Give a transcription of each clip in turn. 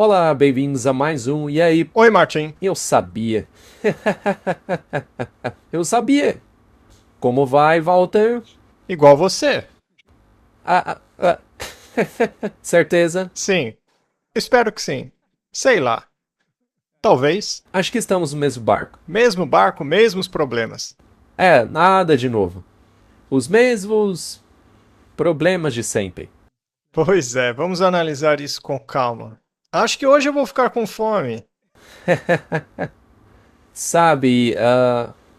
Olá, bem-vindos a mais um. E aí? Oi, Martin. Eu sabia. Eu sabia. Como vai, Walter? Igual você. Ah, ah, ah. Certeza? Sim. Espero que sim. Sei lá. Talvez. Acho que estamos no mesmo barco. Mesmo barco, mesmos problemas. É, nada de novo. Os mesmos problemas de sempre. Pois é, vamos analisar isso com calma. Acho que hoje eu vou ficar com fome. Sabe,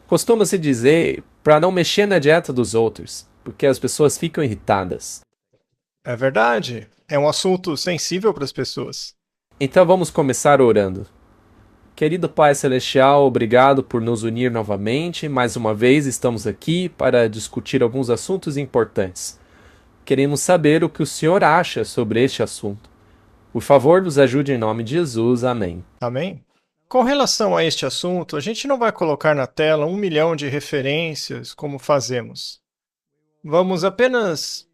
costuma-se dizer para não mexer na dieta dos outros, porque as pessoas ficam irritadas. É verdade. É um assunto sensível para as pessoas. Então vamos começar orando. Querido Pai Celestial, obrigado por nos unir novamente. Mais uma vez estamos aqui para discutir alguns assuntos importantes. Queremos saber o que o Senhor acha sobre este assunto. Por favor, nos ajude em nome de Jesus. Amém. Amém? Com relação a este assunto, a gente não vai colocar na tela 1 milhão de referências como fazemos. Vamos apenas.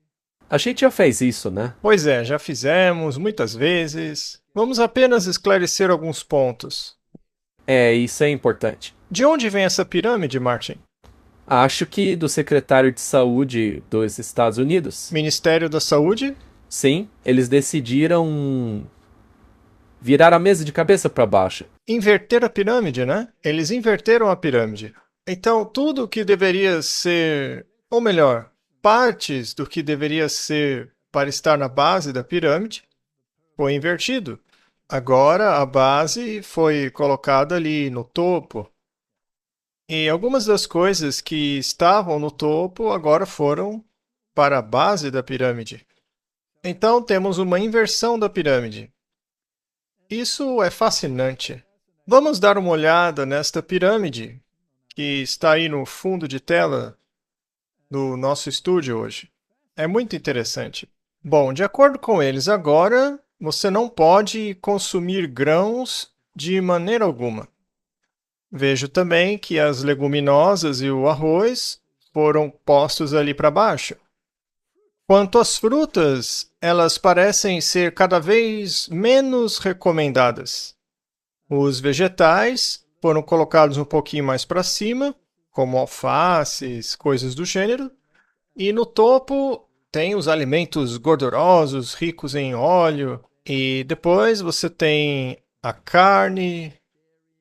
A gente já fez isso, né? Pois é, já fizemos muitas vezes. Vamos apenas esclarecer alguns pontos. É, isso é importante. De onde vem essa pirâmide, Martin? Acho que do secretário de saúde dos Estados Unidos. Ministério da Saúde? Sim, eles decidiram virar a mesa de cabeça para baixo. Inverter a pirâmide, né? Eles inverteram a pirâmide. Então, tudo o que deveria ser, ou melhor, partes do que deveria ser para estar na base da pirâmide, foi invertido. Agora a base foi colocada ali no topo. E algumas das coisas que estavam no topo agora foram para a base da pirâmide. Então temos uma inversão da pirâmide. Isso é fascinante. Vamos dar uma olhada nesta pirâmide que está aí no fundo de tela do nosso estúdio hoje. É muito interessante. Bom, de acordo com eles, agora você não pode consumir grãos de maneira alguma. Vejo também que as leguminosas e o arroz foram postos ali para baixo. Quanto às frutas, elas parecem ser cada vez menos recomendadas. Os vegetais foram colocados um pouquinho mais para cima, como alfaces, coisas do gênero, e no topo tem os alimentos gordurosos, ricos em óleo, e depois você tem a carne,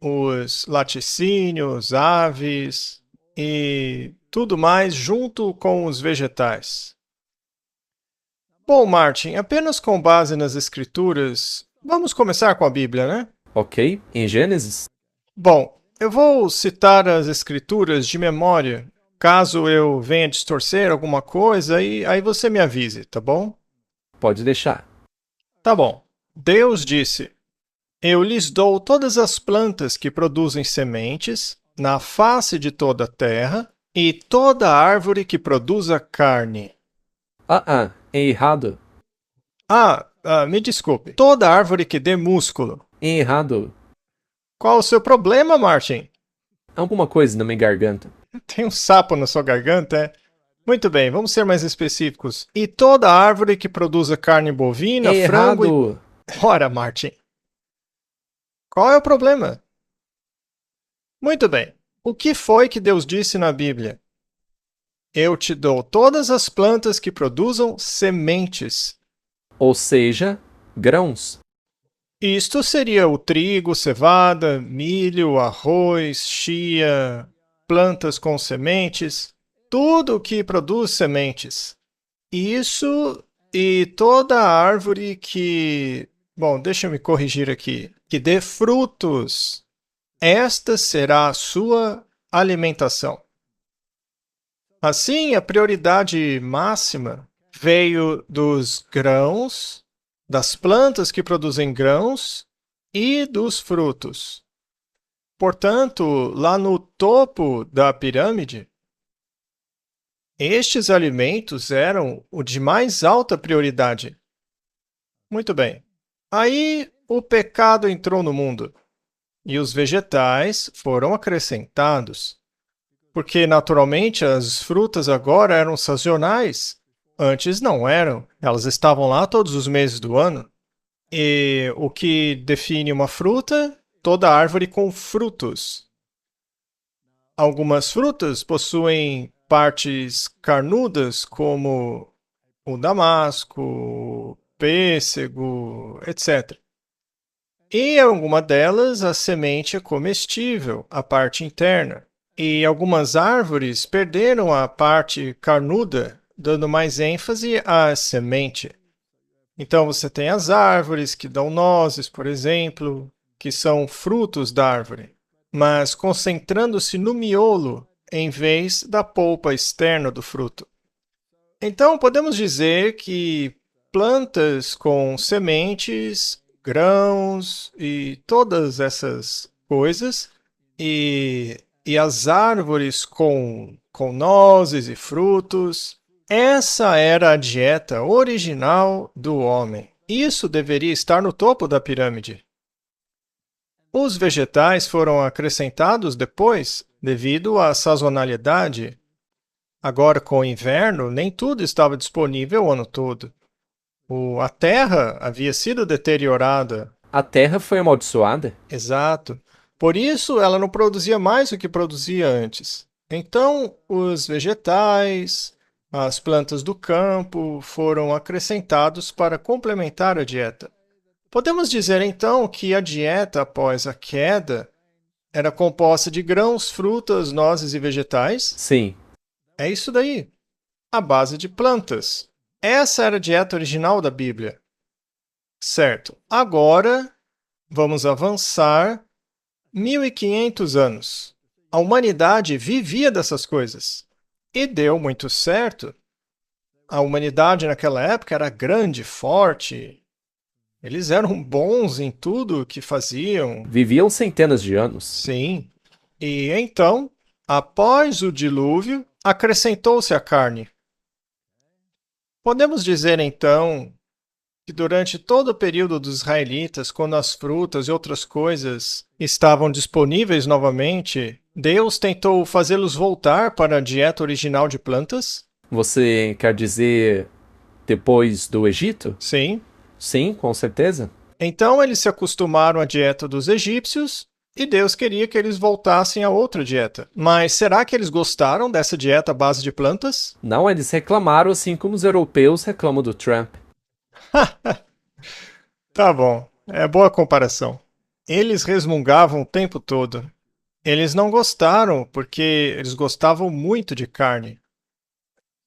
os laticínios, aves e tudo mais junto com os vegetais. Bom, Martin, apenas com base nas escrituras, vamos começar com a Bíblia, né? Ok? Em Gênesis? Bom, eu vou citar as escrituras de memória, caso eu venha distorcer alguma coisa, e aí você me avise, tá bom? Pode deixar. Tá bom. Deus disse: Eu lhes dou todas as plantas que produzem sementes na face de toda a terra e toda árvore que produza carne. É errado. Me desculpe. Toda árvore que dê músculo. É errado. Qual o seu problema, Martin? Alguma coisa na minha garganta. Tem um sapo na sua garganta, é? Muito bem, vamos ser mais específicos. E toda árvore que produza carne bovina, É frango errado. e... Ora, Martin. Qual é o problema? Muito bem. O que foi que Deus disse na Bíblia? Eu te dou todas as plantas que produzam sementes. Ou seja, grãos. Isto seria o trigo, cevada, milho, arroz, chia, plantas com sementes, tudo que produz sementes. Isso e toda árvore que... Bom, deixa eu me corrigir aqui. Que dê frutos. Esta será a sua alimentação. Assim, a prioridade máxima veio dos grãos, das plantas que produzem grãos e dos frutos. Portanto, lá no topo da pirâmide, estes alimentos eram o de mais alta prioridade. Muito bem. Aí o pecado entrou no mundo e os vegetais foram acrescentados. Porque, naturalmente, as frutas agora eram sazonais. Antes não eram. Elas estavam lá todos os meses do ano. E o que define uma fruta? Toda árvore com frutos. Algumas frutas possuem partes carnudas, como o damasco, o pêssego, etc. E alguma delas, a semente é comestível, a parte interna. E algumas árvores perderam a parte carnuda, dando mais ênfase à semente. Então você tem as árvores que dão nozes, por exemplo, que são frutos da árvore, mas concentrando-se no miolo em vez da polpa externa do fruto. Então podemos dizer que plantas com sementes, grãos e todas essas coisas, e as árvores com nozes e frutos, essa era a dieta original do homem. Isso deveria estar no topo da pirâmide. Os vegetais foram acrescentados depois, devido à sazonalidade. Agora, com o inverno, nem tudo estava disponível o ano todo. A terra havia sido deteriorada. A terra foi amaldiçoada? Exato. Por isso, ela não produzia mais o que produzia antes. Então, os vegetais, as plantas do campo foram acrescentados para complementar a dieta. Podemos dizer então que a dieta após a queda era composta de grãos, frutas, nozes e vegetais? Sim. É isso daí. A base de plantas. Essa era a dieta original da Bíblia. Certo. Agora, vamos avançar 1500 anos. A humanidade vivia dessas coisas. E deu muito certo. A humanidade naquela época era grande, forte. Eles eram bons em tudo que faziam. Viviam centenas de anos. Sim. E então, após o dilúvio, acrescentou-se a carne. Podemos dizer então que durante todo o período dos israelitas, quando as frutas e outras coisas estavam disponíveis novamente, Deus tentou fazê-los voltar para a dieta original de plantas? Você quer dizer depois do Egito? Sim. Sim, com certeza. Então eles se acostumaram à dieta dos egípcios e Deus queria que eles voltassem a outra dieta. Mas será que eles gostaram dessa dieta à base de plantas? Não, eles reclamaram assim como os europeus reclamam do Trump. Tá bom, é boa comparação. Eles resmungavam o tempo todo. Eles não gostaram porque eles gostavam muito de carne.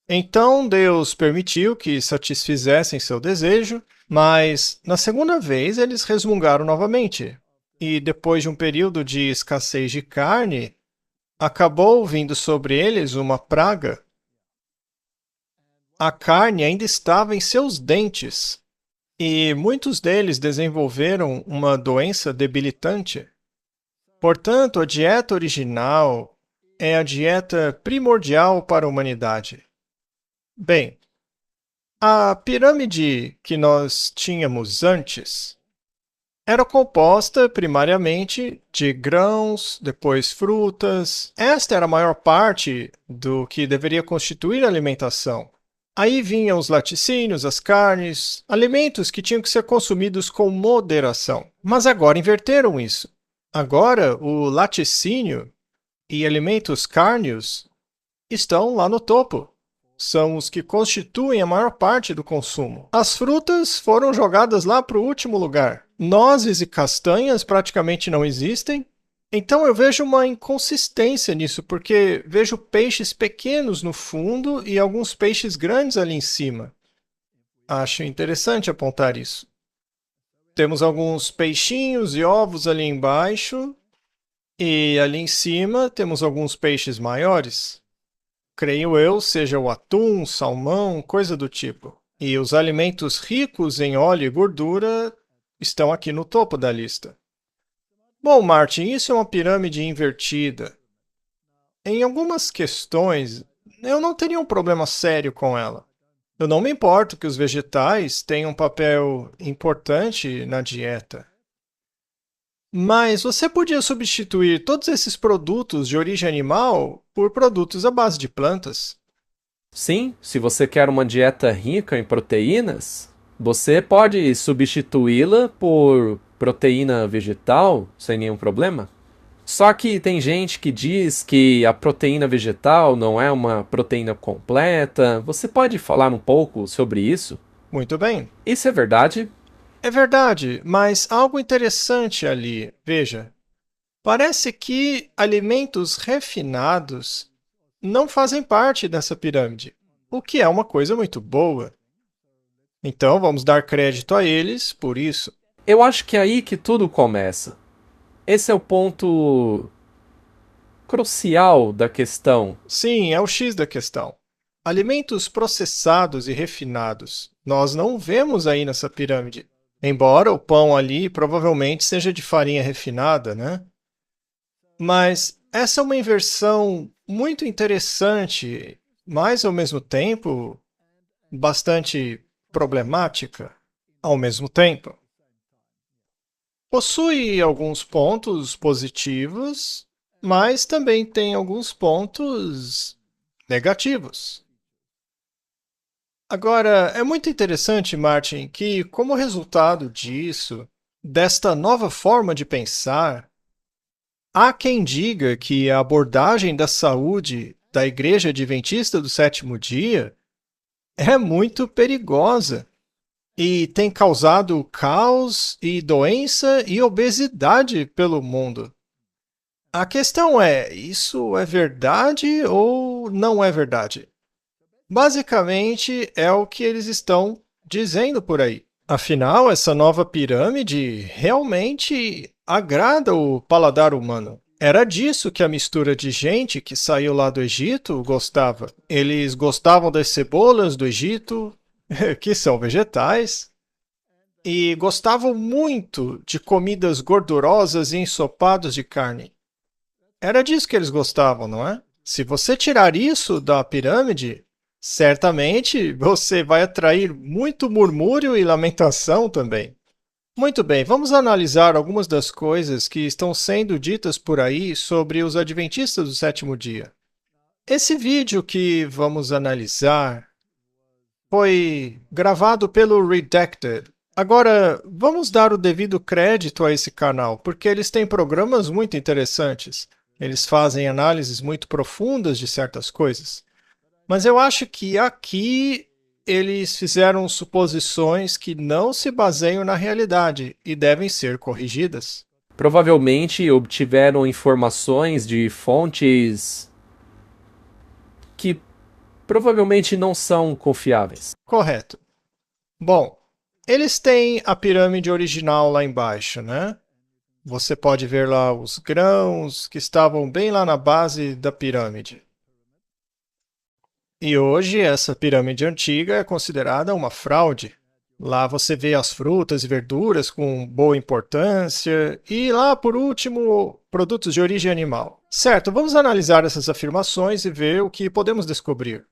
Então Deus permitiu que satisfizessem seu desejo, mas na segunda vez eles resmungaram novamente. E depois de um período de escassez de carne, acabou vindo sobre eles uma praga. A carne ainda estava em seus dentes, e muitos deles desenvolveram uma doença debilitante. Portanto, a dieta original é a dieta primordial para a humanidade. Bem, a pirâmide que nós tínhamos antes era composta primariamente de grãos, depois frutas. Esta era a maior parte do que deveria constituir a alimentação. Aí vinham os laticínios, as carnes, alimentos que tinham que ser consumidos com moderação. Mas agora inverteram isso. Agora o laticínio e alimentos cárneos estão lá no topo. São os que constituem a maior parte do consumo. As frutas foram jogadas lá para o último lugar. Nozes e castanhas praticamente não existem. Então eu vejo uma inconsistência nisso, porque vejo peixes pequenos no fundo e alguns peixes grandes ali em cima. Acho interessante apontar isso. Temos alguns peixinhos e ovos ali embaixo, e ali em cima temos alguns peixes maiores. Creio eu, seja o atum, salmão, coisa do tipo. E os alimentos ricos em óleo e gordura estão aqui no topo da lista. Bom, Martin, isso é uma pirâmide invertida. Em algumas questões, eu não teria um problema sério com ela. Eu não me importo que os vegetais tenham um papel importante na dieta. Mas você podia substituir todos esses produtos de origem animal por produtos à base de plantas. Sim, se você quer uma dieta rica em proteínas, Você pode substituí-la por proteína vegetal sem nenhum problema. Só que tem gente que diz que a proteína vegetal não é uma proteína completa. Você pode falar um pouco sobre isso? Muito bem. Isso é verdade? É verdade, mas algo interessante ali. Veja, parece que alimentos refinados não fazem parte dessa pirâmide, o que é uma coisa muito boa. Então, vamos dar crédito a eles por isso. Eu acho que é aí que tudo começa. Esse é o ponto crucial da questão. Sim, é o X da questão. Alimentos processados e refinados, nós não vemos aí nessa pirâmide. Embora o pão ali provavelmente seja de farinha refinada, né? Mas essa é uma inversão muito interessante, mas ao mesmo tempo bastante problemática. Ao mesmo tempo, possui alguns pontos positivos, mas também tem alguns pontos negativos. Agora, é muito interessante, Martin, que, como resultado disso, desta nova forma de pensar, há quem diga que a abordagem da saúde da Igreja Adventista do Sétimo Dia é muito perigosa e tem causado caos e doença e obesidade pelo mundo. A questão é: isso é verdade ou não é verdade? Basicamente, é o que eles estão dizendo por aí. Afinal, essa nova pirâmide realmente agrada o paladar humano. Era disso que a mistura de gente que saiu lá do Egito gostava. Eles gostavam das cebolas do Egito, que são vegetais, e gostavam muito de comidas gordurosas e ensopados de carne. Era disso que eles gostavam, não é? Se você tirar isso da pirâmide, certamente você vai atrair muito murmúrio e lamentação também. Muito bem, vamos analisar algumas das coisas que estão sendo ditas por aí sobre os adventistas do sétimo dia. Esse vídeo que vamos analisar foi gravado pelo Redacted. Agora, vamos dar o devido crédito a esse canal, porque eles têm programas muito interessantes. Eles fazem análises muito profundas de certas coisas. Mas eu acho que aqui eles fizeram suposições que não se baseiam na realidade e devem ser corrigidas. Provavelmente obtiveram informações de fontes que provavelmente não são confiáveis. Correto. Bom, eles têm a pirâmide original lá embaixo, né? Você pode ver lá os grãos que estavam bem lá na base da pirâmide. E hoje essa pirâmide antiga é considerada uma fraude. Lá você vê as frutas e verduras com boa importância e lá, por último, produtos de origem animal. Certo, vamos analisar essas afirmações e ver o que podemos descobrir.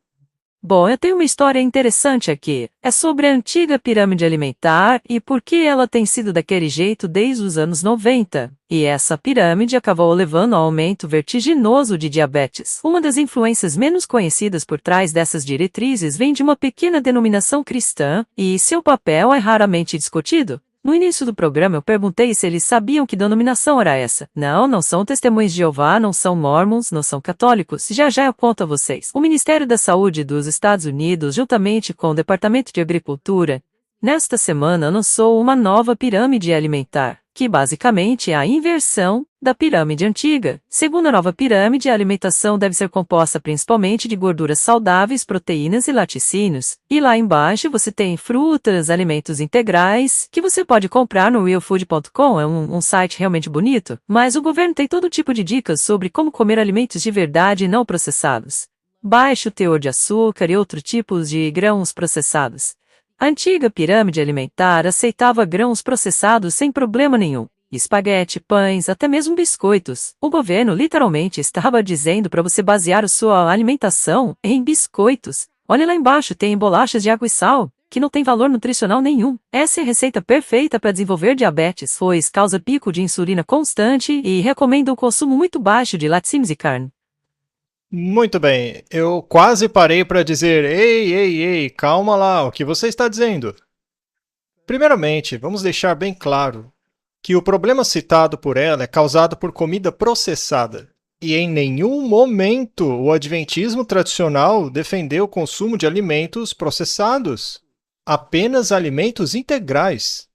Bom, eu tenho uma história interessante aqui. É sobre a antiga pirâmide alimentar e por que ela tem sido daquele jeito desde os anos 90. E essa pirâmide acabou levando ao aumento vertiginoso de diabetes. Uma das influências menos conhecidas por trás dessas diretrizes vem de uma pequena denominação cristã, e seu papel é raramente discutido. No início do programa eu perguntei se eles sabiam que denominação era essa. Não são Testemunhas de Jeová, não são mormons, não são católicos. Já eu conto a vocês. O Ministério da Saúde dos Estados Unidos, juntamente com o Departamento de Agricultura, nesta semana lançou uma nova pirâmide alimentar, que basicamente é a inversão da pirâmide antiga. Segundo a nova pirâmide, a alimentação deve ser composta principalmente de gorduras saudáveis, proteínas e laticínios. E lá embaixo você tem frutas, alimentos integrais, que você pode comprar no realfood.com, é um site realmente bonito. Mas o governo tem todo tipo de dicas sobre como comer alimentos de verdade e não processados. Baixo teor de açúcar e outros tipos de grãos processados. A antiga pirâmide alimentar aceitava grãos processados sem problema nenhum. Espaguete, pães, até mesmo biscoitos. O governo literalmente estava dizendo para você basear a sua alimentação em biscoitos. Olha lá embaixo, tem bolachas de água e sal, que não tem valor nutricional nenhum. Essa é a receita perfeita para desenvolver diabetes, pois causa pico de insulina constante e recomenda o consumo muito baixo de laticínios e carne. Muito bem, eu quase parei para dizer: ei, calma lá, o que você está dizendo? Primeiramente, vamos deixar bem claro que o problema citado por ela é causado por comida processada. E em nenhum momento o adventismo tradicional defendeu o consumo de alimentos processados, apenas alimentos integrais,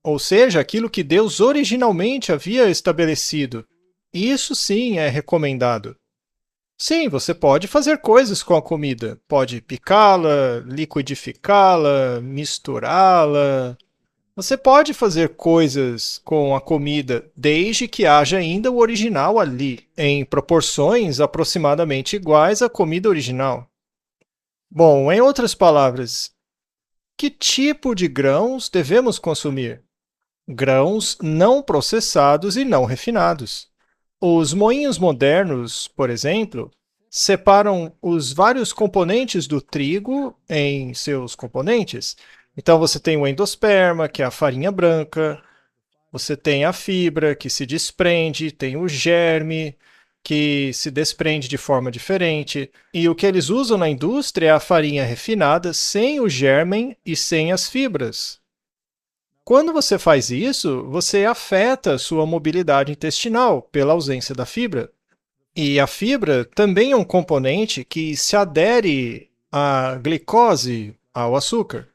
ou seja, aquilo que Deus originalmente havia estabelecido. Isso sim é recomendado. Sim, você pode fazer coisas com a comida. Pode picá-la, liquidificá-la, misturá-la. Você pode fazer coisas com a comida desde que haja ainda o original ali, em proporções aproximadamente iguais à comida original. Bom, em outras palavras, que tipo de grãos devemos consumir? Grãos não processados e não refinados. Os moinhos modernos, por exemplo, separam os vários componentes do trigo em seus componentes. Então, você tem o endosperma, que é a farinha branca, você tem a fibra, que se desprende, tem o germe, que se desprende de forma diferente. E o que eles usam na indústria é a farinha refinada sem o germen e sem as fibras. Quando você faz isso, você afeta a sua mobilidade intestinal pela ausência da fibra. E a fibra também é um componente que se adere à glicose, ao açúcar,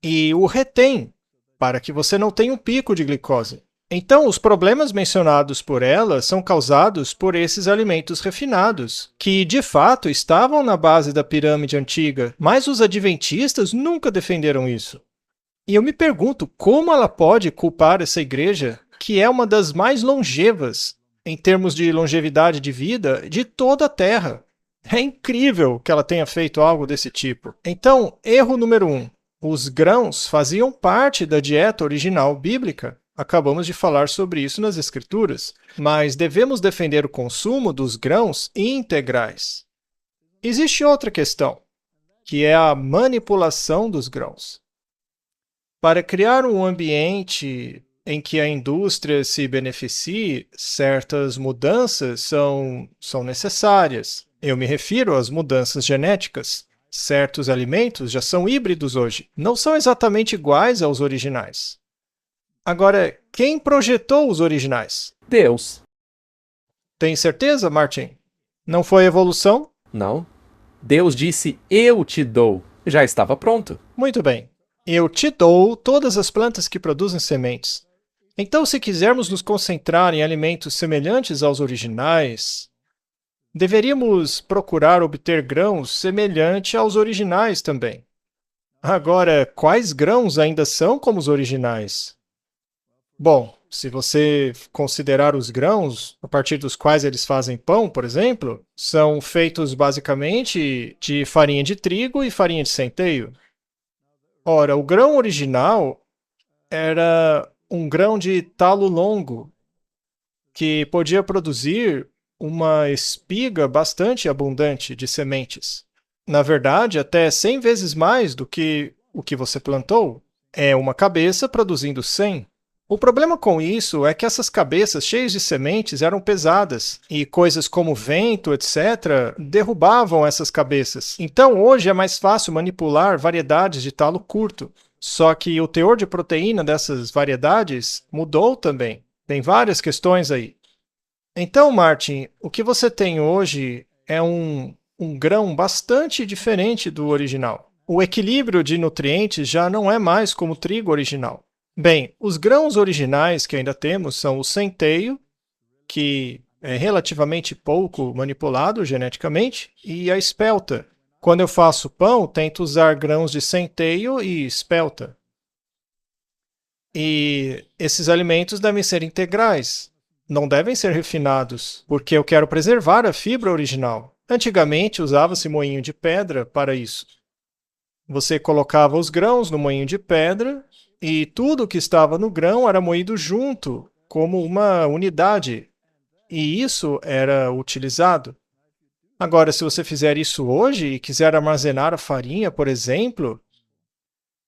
e o retém, para que você não tenha um pico de glicose. Então, os problemas mencionados por ela são causados por esses alimentos refinados, que de fato estavam na base da pirâmide antiga, mas os adventistas nunca defenderam isso. E eu me pergunto como ela pode culpar essa igreja, que é uma das mais longevas em termos de longevidade de vida de toda a Terra. É incrível que ela tenha feito algo desse tipo. Então, erro número 1. Os grãos faziam parte da dieta original bíblica. Acabamos de falar sobre isso nas Escrituras. Mas devemos defender o consumo dos grãos integrais. Existe outra questão, que é a manipulação dos grãos. Para criar um ambiente em que a indústria se beneficie, certas mudanças são necessárias. Eu me refiro às mudanças genéticas. Certos alimentos já são híbridos hoje, não são exatamente iguais aos originais. Agora, quem projetou os originais? Deus. Tem certeza, Martin? Não foi evolução? Não. Deus disse, eu te dou. Já estava pronto. Muito bem. Eu te dou todas as plantas que produzem sementes. Então, se quisermos nos concentrar em alimentos semelhantes aos originais, deveríamos procurar obter grãos semelhantes aos originais também. Agora, quais grãos ainda são como os originais? Bom, se você considerar os grãos a partir dos quais eles fazem pão, por exemplo, são feitos basicamente de farinha de trigo e farinha de centeio. Ora, o grão original era um grão de talo longo, que podia produzir uma espiga bastante abundante de sementes. Na verdade, até 100 vezes mais do que o que você plantou. É uma cabeça produzindo 100. O problema com isso é que essas cabeças cheias de sementes eram pesadas e coisas como vento, etc., derrubavam essas cabeças. Então, hoje é mais fácil manipular variedades de talo curto. Só que o teor de proteína dessas variedades mudou também. Tem várias questões aí. Então, Martin, o que você tem hoje é um grão bastante diferente do original. O equilíbrio de nutrientes já não é mais como o trigo original. Bem, os grãos originais que ainda temos são o centeio, que é relativamente pouco manipulado geneticamente, e a espelta. Quando eu faço pão, tento usar grãos de centeio e espelta. E esses alimentos devem ser integrais, não devem ser refinados, porque eu quero preservar a fibra original. Antigamente usava-se moinho de pedra para isso. Você colocava os grãos no moinho de pedra e tudo que estava no grão era moído junto, como uma unidade. E isso era utilizado. Agora, se você fizer isso hoje e quiser armazenar a farinha, por exemplo,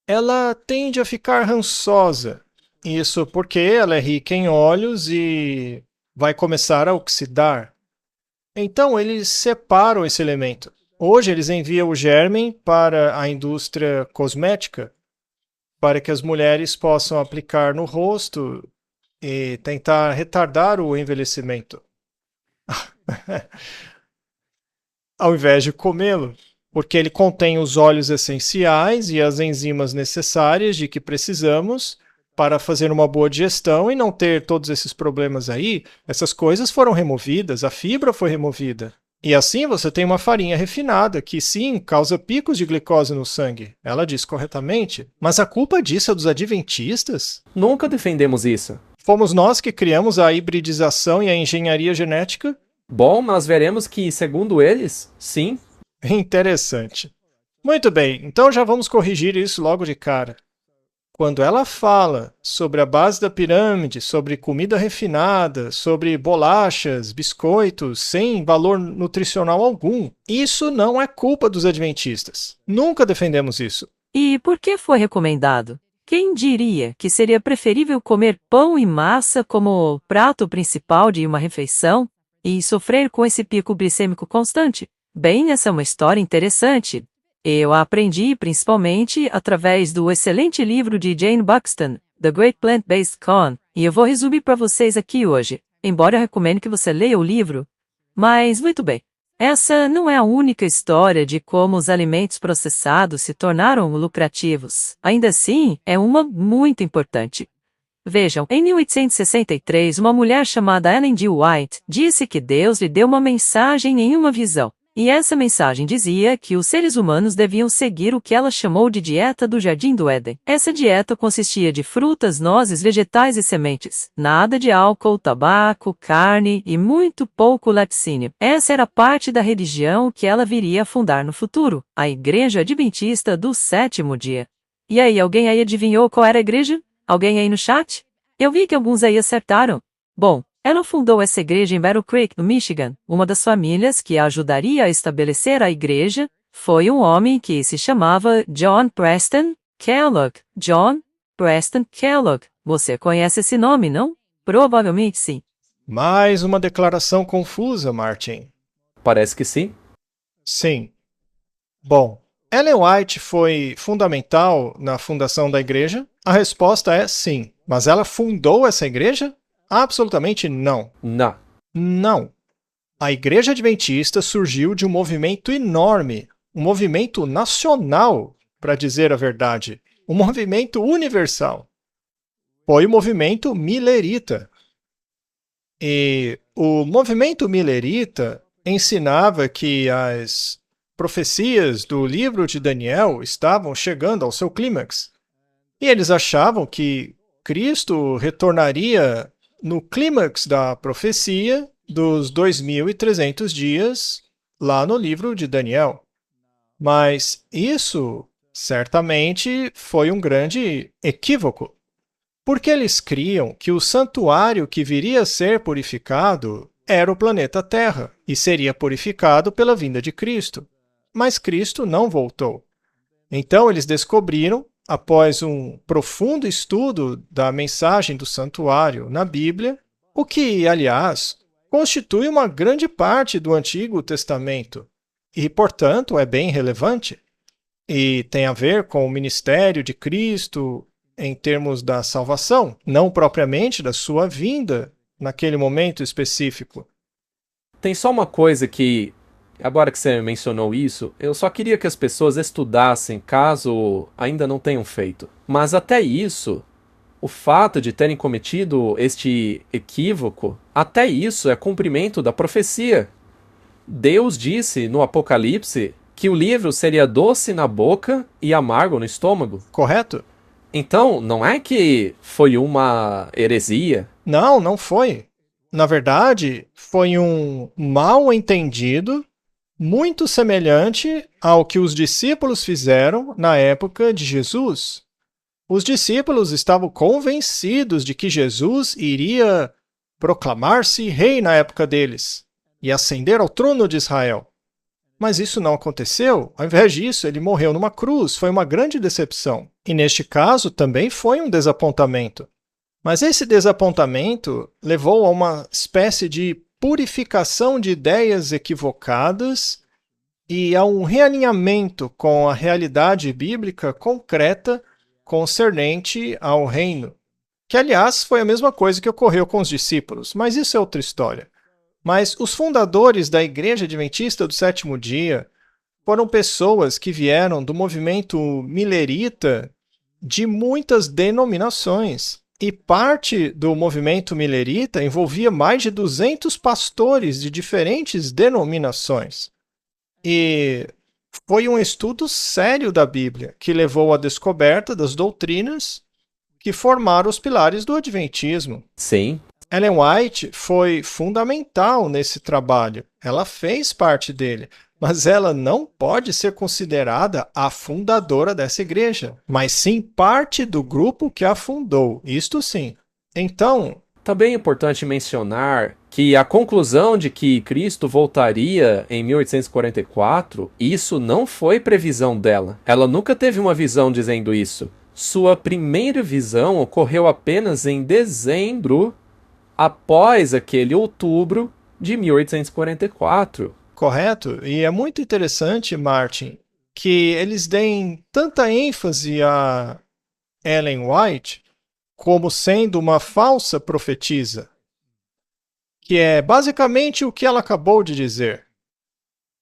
ela tende a ficar rançosa. Isso porque ela é rica em óleos e vai começar a oxidar. Então, eles separam esse elemento. Hoje, eles enviam o germen para a indústria cosmética. para que as mulheres possam aplicar no rosto e tentar retardar o envelhecimento, ao invés de comê-lo, porque ele contém os óleos essenciais e as enzimas necessárias de que precisamos para fazer uma boa digestão e não ter todos esses problemas aí. Essas coisas foram removidas, a fibra foi removida. E assim você tem uma farinha refinada, que sim, causa picos de glicose no sangue. Ela diz corretamente. Mas a culpa disso é dos adventistas? Nunca defendemos isso. Fomos nós que criamos a hibridização e a engenharia genética? Bom, nós veremos que, segundo eles, sim. Interessante. Muito bem, então já vamos corrigir isso logo de cara. Quando ela fala sobre a base da pirâmide, sobre comida refinada, sobre bolachas, biscoitos, sem valor nutricional algum, isso não é culpa dos adventistas. Nunca defendemos isso. E por que foi recomendado? Quem diria que seria preferível comer pão e massa como prato principal de uma refeição e sofrer com esse pico glicêmico constante? Bem, essa é uma história interessante. Eu a aprendi principalmente através do excelente livro de Jane Buxton, The Great Plant-Based Con, e eu vou resumir para vocês aqui hoje, embora eu recomendo que você leia o livro. Mas, muito bem, essa não é a única história de como os alimentos processados se tornaram lucrativos. Ainda assim, é uma muito importante. Vejam, em 1863, uma mulher chamada Ellen G. White disse que Deus lhe deu uma mensagem em uma visão. E essa mensagem dizia que os seres humanos deviam seguir o que ela chamou de dieta do Jardim do Éden. Essa dieta consistia de frutas, nozes, vegetais e sementes. Nada de álcool, tabaco, carne e muito pouco laticínio. Essa era parte da religião que ela viria a fundar no futuro, a Igreja Adventista do Sétimo Dia. E aí, alguém aí adivinhou qual era a igreja? Alguém aí no chat? Eu vi que alguns aí acertaram. Bom, ela fundou essa igreja em Battle Creek, no Michigan. Uma das famílias que a ajudaria a estabelecer a igreja foi um homem que se chamava John Preston Kellogg. John Preston Kellogg. Você conhece esse nome, não? Provavelmente sim. Mais uma declaração confusa, Martin. Parece que sim. Sim. Bom, Ellen White foi fundamental na fundação da igreja? A resposta é sim. Mas ela fundou essa igreja? Absolutamente não. Não. Não. A Igreja Adventista surgiu de um movimento enorme, um movimento nacional, para dizer a verdade, um movimento universal. Foi o movimento Millerita. E o movimento Millerita ensinava que as profecias do livro de Daniel estavam chegando ao seu clímax. E eles achavam que Cristo retornaria no clímax da profecia dos 2.300 dias lá no livro de Daniel. Mas isso, certamente, foi um grande equívoco, porque eles criam que o santuário que viria a ser purificado era o planeta Terra e seria purificado pela vinda de Cristo. Mas Cristo não voltou. Então eles descobriram, após um profundo estudo da mensagem do santuário na Bíblia, o que, aliás, constitui uma grande parte do Antigo Testamento e, portanto, é bem relevante. E tem a ver com o ministério de Cristo em termos da salvação, não propriamente da sua vinda naquele momento específico. Tem só uma coisa que, agora que você mencionou isso, eu só queria que as pessoas estudassem, caso ainda não tenham feito. Mas até isso, o fato de terem cometido este equívoco, até isso é cumprimento da profecia. Deus disse no Apocalipse que o livro seria doce na boca e amargo no estômago. Correto? Então, não é que foi uma heresia? Não, não foi. Na verdade, foi um mal entendido muito semelhante ao que os discípulos fizeram na época de Jesus. Os discípulos estavam convencidos de que Jesus iria proclamar-se rei na época deles e ascender ao trono de Israel. Mas isso não aconteceu. Ao invés disso, ele morreu numa cruz. Foi uma grande decepção. E neste caso, também foi um desapontamento. Mas esse desapontamento levou a uma espécie de purificação de ideias equivocadas e a um realinhamento com a realidade bíblica concreta concernente ao reino, que, aliás, foi a mesma coisa que ocorreu com os discípulos, mas isso é outra história. Mas os fundadores da Igreja Adventista do Sétimo Dia foram pessoas que vieram do movimento milerita de muitas denominações. E parte do movimento milerita envolvia mais de 200 pastores de diferentes denominações. E foi um estudo sério da Bíblia que levou à descoberta das doutrinas que formaram os pilares do Adventismo. Sim. Ellen White foi fundamental nesse trabalho. Ela fez parte dele, mas ela não pode ser considerada a fundadora dessa igreja, mas sim parte do grupo que a fundou. Isto sim. Então, também é importante mencionar que a conclusão de que Cristo voltaria em 1844, isso não foi previsão dela. Ela nunca teve uma visão dizendo isso. Sua primeira visão ocorreu apenas em dezembro, após aquele outubro de 1844. Correto? E é muito interessante, Martin, que eles deem tanta ênfase a Ellen White como sendo uma falsa profetisa, que é basicamente o que ela acabou de dizer.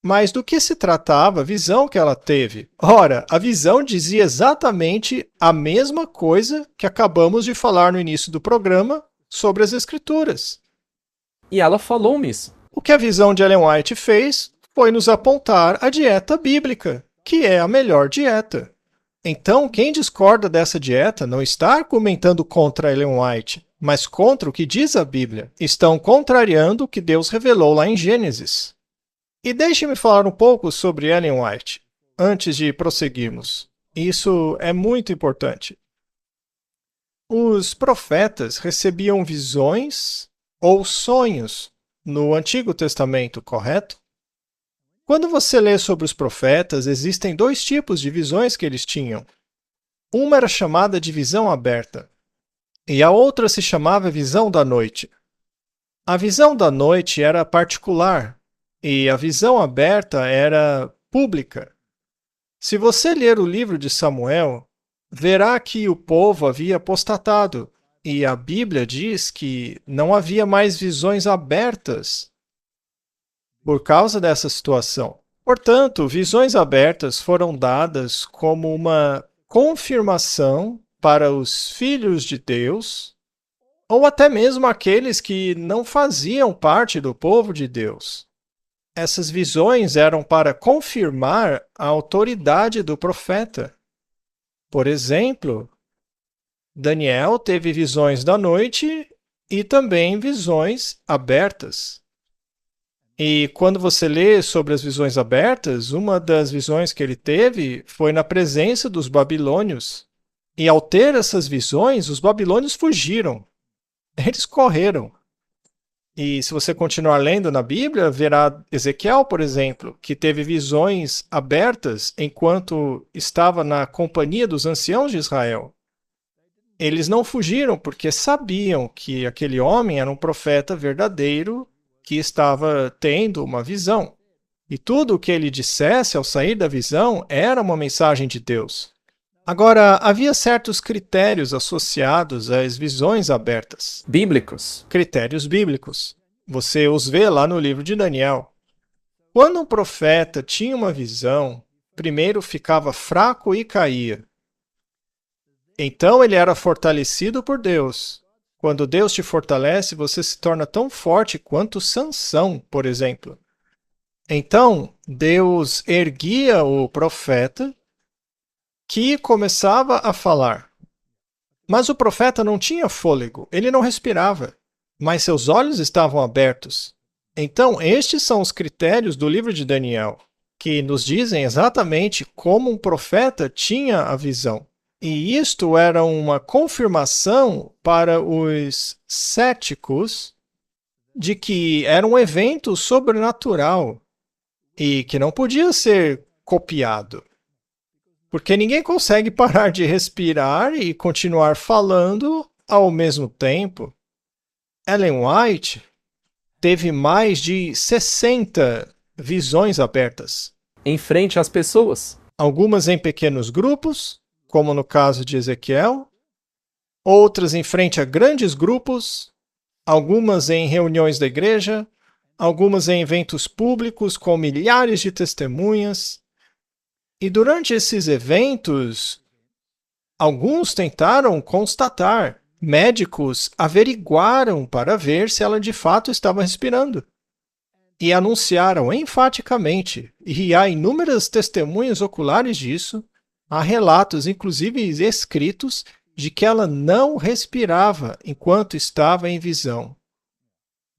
Mas do que se tratava a visão que ela teve? Ora, a visão dizia exatamente a mesma coisa que acabamos de falar no início do programa sobre as Escrituras. E ela falou isso. O que a visão de Ellen White fez foi nos apontar a dieta bíblica, que é a melhor dieta. Então, quem discorda dessa dieta não está argumentando contra Ellen White, mas contra o que diz a Bíblia. Estão contrariando o que Deus revelou lá em Gênesis. E deixe-me falar um pouco sobre Ellen White, antes de prosseguirmos. Isso é muito importante. Os profetas recebiam visões ou sonhos no Antigo Testamento, correto? Quando você lê sobre os profetas, existem dois tipos de visões que eles tinham. Uma era chamada de visão aberta, e a outra se chamava visão da noite. A visão da noite era particular, e a visão aberta era pública. Se você ler o livro de Samuel, verá que o povo havia apostatado, e a Bíblia diz que não havia mais visões abertas por causa dessa situação. Portanto, visões abertas foram dadas como uma confirmação para os filhos de Deus, ou até mesmo aqueles que não faziam parte do povo de Deus. Essas visões eram para confirmar a autoridade do profeta. Por exemplo, Daniel teve visões da noite e também visões abertas. E quando você lê sobre as visões abertas, uma das visões que ele teve foi na presença dos babilônios. E ao ter essas visões, os babilônios fugiram. Eles correram. E se você continuar lendo na Bíblia, verá Ezequiel, por exemplo, que teve visões abertas enquanto estava na companhia dos anciãos de Israel. Eles não fugiram porque sabiam que aquele homem era um profeta verdadeiro que estava tendo uma visão. E tudo o que ele dissesse ao sair da visão era uma mensagem de Deus. Agora, havia certos critérios associados às visões abertas. Bíblicos. Critérios bíblicos. Você os vê lá no livro de Daniel. Quando um profeta tinha uma visão, primeiro ficava fraco e caía. Então ele era fortalecido por Deus. Quando Deus te fortalece, você se torna tão forte quanto Sansão, por exemplo. Então, Deus erguia o profeta, que começava a falar. Mas o profeta não tinha fôlego, ele não respirava, mas seus olhos estavam abertos. Então, estes são os critérios do livro de Daniel, que nos dizem exatamente como um profeta tinha a visão. E isto era uma confirmação para os céticos de que era um evento sobrenatural e que não podia ser copiado. Porque ninguém consegue parar de respirar e continuar falando ao mesmo tempo. Ellen White teve mais de 60 visões abertas. Em frente às pessoas. Algumas em pequenos grupos, como no caso de Ezequiel, outras em frente a grandes grupos, algumas em reuniões da igreja, algumas em eventos públicos com milhares de testemunhas. E durante esses eventos, alguns tentaram constatar, médicos averiguaram para ver se ela de fato estava respirando. E anunciaram enfaticamente, e há inúmeras testemunhas oculares disso, há relatos, inclusive escritos, de que ela não respirava enquanto estava em visão.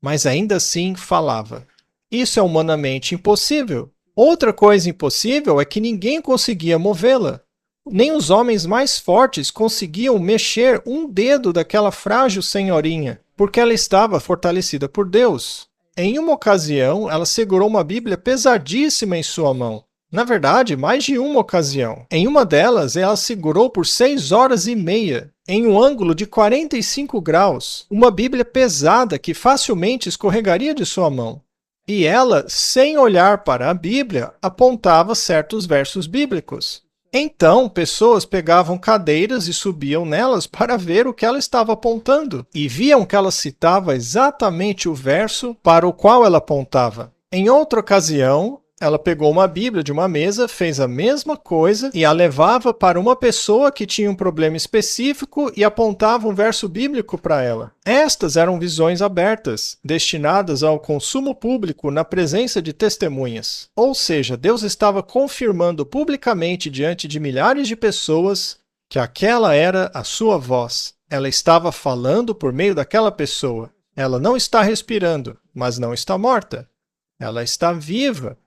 Mas ainda assim falava. Isso é humanamente impossível. Outra coisa impossível é que ninguém conseguia movê-la. Nem os homens mais fortes conseguiam mexer um dedo daquela frágil senhorinha, porque ela estava fortalecida por Deus. Em uma ocasião, ela segurou uma Bíblia pesadíssima em sua mão. Na verdade, mais de uma ocasião. Em uma delas, ela segurou por 6 horas e meia, em um ângulo de 45 graus, uma Bíblia pesada que facilmente escorregaria de sua mão. E ela, sem olhar para a Bíblia, apontava certos versos bíblicos. Então, pessoas pegavam cadeiras e subiam nelas para ver o que ela estava apontando, e viam que ela citava exatamente o verso para o qual ela apontava. Em outra ocasião, ela pegou uma Bíblia de uma mesa, fez a mesma coisa e a levava para uma pessoa que tinha um problema específico e apontava um verso bíblico para ela. Estas eram visões abertas, destinadas ao consumo público na presença de testemunhas. Ou seja, Deus estava confirmando publicamente diante de milhares de pessoas que aquela era a sua voz. Ela estava falando por meio daquela pessoa. Ela não está respirando, mas não está morta. Ela está viva.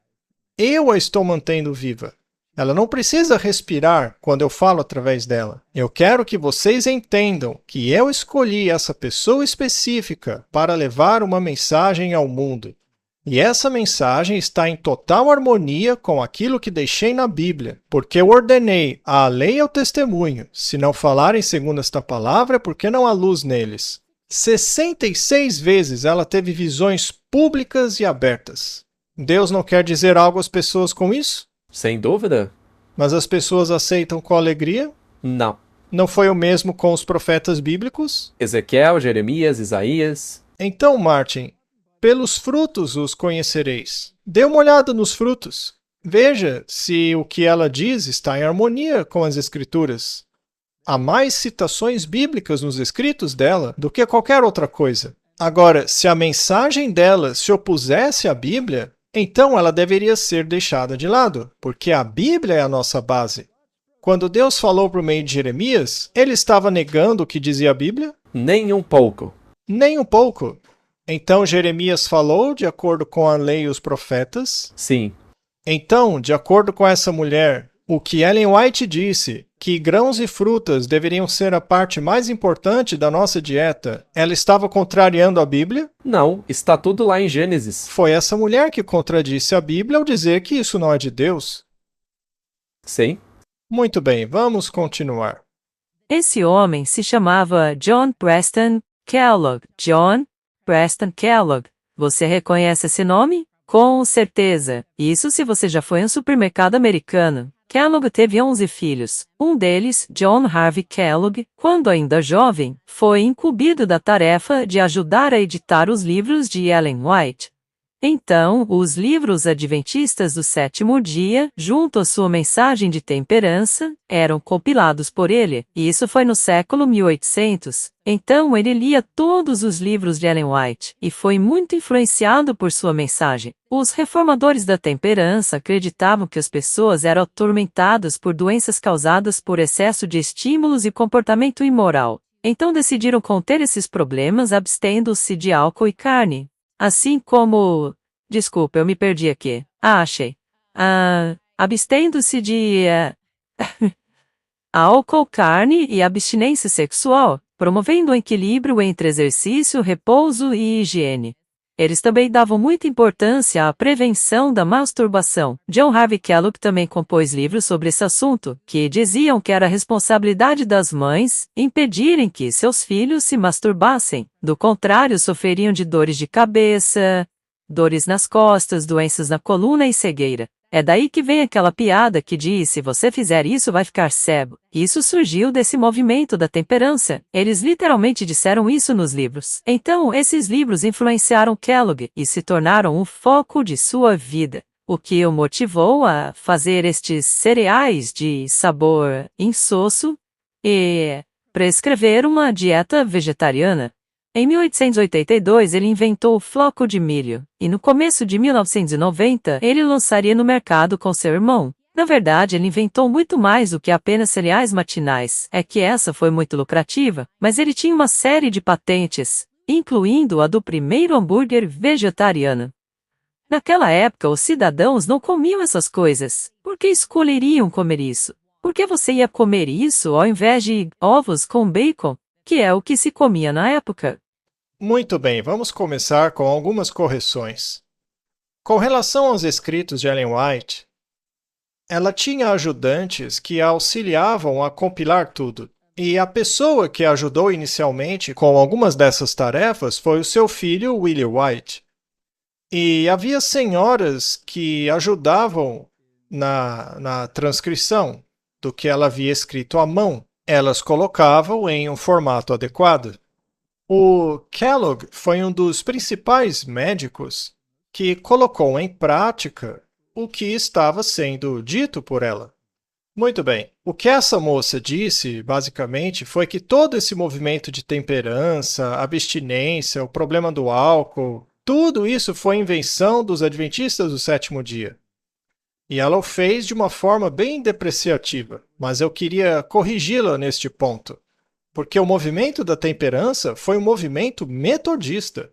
Eu a estou mantendo viva. Ela não precisa respirar quando eu falo através dela. Eu quero que vocês entendam que eu escolhi essa pessoa específica para levar uma mensagem ao mundo. E essa mensagem está em total harmonia com aquilo que deixei na Bíblia, porque eu ordenei a lei e ao testemunho. Se não falarem segundo esta palavra, é porque não há luz neles. 66 vezes ela teve visões públicas e abertas. Deus não quer dizer algo às pessoas com isso? Sem dúvida? Mas as pessoas aceitam com alegria? Não. Não foi o mesmo com os profetas bíblicos? Ezequiel, Jeremias, Isaías. Então, Martin, pelos frutos os conhecereis. Dê uma olhada nos frutos. Veja se o que ela diz está em harmonia com as Escrituras. Há mais citações bíblicas nos escritos dela do que qualquer outra coisa. Agora, se a mensagem dela se opusesse à Bíblia, então ela deveria ser deixada de lado, porque a Bíblia é a nossa base. Quando Deus falou por meio de Jeremias, ele estava negando o que dizia a Bíblia? Nem um pouco. Nem um pouco. Então Jeremias falou de acordo com a lei e os profetas? Sim. Então, de acordo com essa mulher, o que Ellen White disse, que grãos e frutas deveriam ser a parte mais importante da nossa dieta, ela estava contrariando a Bíblia? Não, está tudo lá em Gênesis. Foi essa mulher que contradisse a Bíblia ao dizer que isso não é de Deus. Sim. Muito bem, vamos continuar. Esse homem se chamava John Preston Kellogg. John Preston Kellogg. Você reconhece esse nome? Com certeza. Isso se você já foi em um supermercado americano. Kellogg teve 11 filhos. Um deles, John Harvey Kellogg, quando ainda jovem, foi incumbido da tarefa de ajudar a editar os livros de Ellen White. Então, os livros adventistas do sétimo dia, junto à sua mensagem de temperança, eram compilados por ele, e isso foi no século 1800. Então, ele lia todos os livros de Ellen White, e foi muito influenciado por sua mensagem. Os reformadores da temperança acreditavam que as pessoas eram atormentadas por doenças causadas por excesso de estímulos e comportamento imoral. Então decidiram conter esses problemas abstendo-se de álcool e carne. Assim como... Desculpa, eu me perdi aqui. Achei. Abstendo-se de... álcool, carne e abstinência sexual, promovendo um equilíbrio entre exercício, repouso e higiene. Eles também davam muita importância à prevenção da masturbação. John Harvey Kellogg também compôs livros sobre esse assunto, que diziam que era responsabilidade das mães impedirem que seus filhos se masturbassem. Do contrário, sofreriam de dores de cabeça, dores nas costas, doenças na coluna e cegueira. É daí que vem aquela piada que diz: se você fizer isso, vai ficar cego. Isso surgiu desse movimento da temperança. Eles literalmente disseram isso nos livros. Então, esses livros influenciaram Kellogg e se tornaram o foco de sua vida, o que o motivou a fazer estes cereais de sabor insosso e prescrever uma dieta vegetariana. Em 1882, ele inventou o floco de milho, e no começo de 1990, ele lançaria no mercado com seu irmão. Na verdade, ele inventou muito mais do que apenas cereais matinais. É que essa foi muito lucrativa, mas ele tinha uma série de patentes, incluindo a do primeiro hambúrguer vegetariano. Naquela época, os cidadãos não comiam essas coisas. Por que escolheriam comer isso? Por que você ia comer isso ao invés de ovos com bacon, que é o que se comia na época? Muito bem, vamos começar com algumas correções. Com relação aos escritos de Ellen White, ela tinha ajudantes que a auxiliavam a compilar tudo. E a pessoa que a ajudou inicialmente com algumas dessas tarefas foi o seu filho, William White. E havia senhoras que ajudavam na transcrição do que ela havia escrito à mão. Elas colocavam em um formato adequado. O Kellogg foi um dos principais médicos que colocou em prática o que estava sendo dito por ela. Muito bem, o que essa moça disse, basicamente, foi que todo esse movimento de temperança, abstinência, o problema do álcool, tudo isso foi invenção dos adventistas do sétimo dia. E ela o fez de uma forma bem depreciativa, mas eu queria corrigi-la neste ponto. Porque o movimento da temperança foi um movimento metodista.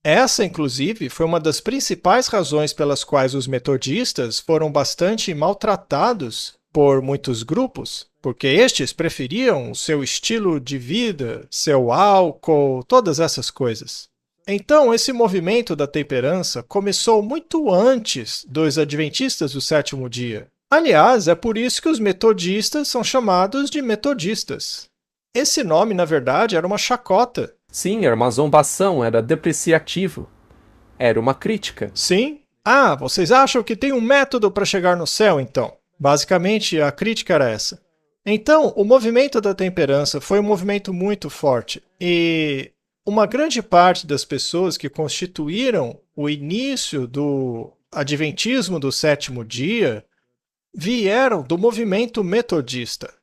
Essa, inclusive, foi uma das principais razões pelas quais os metodistas foram bastante maltratados por muitos grupos, porque estes preferiam o seu estilo de vida, seu álcool, todas essas coisas. Então, esse movimento da temperança começou muito antes dos adventistas do sétimo dia. Aliás, é por isso que os metodistas são chamados de metodistas. Esse nome, na verdade, era uma chacota. Sim, era uma zombação, era depreciativo. Era uma crítica. Sim? Ah, vocês acham que tem um método para chegar no céu, então? Basicamente, a crítica era essa. Então, o movimento da temperança foi um movimento muito forte. E uma grande parte das pessoas que constituíram o início do adventismo do sétimo dia vieram do movimento metodista.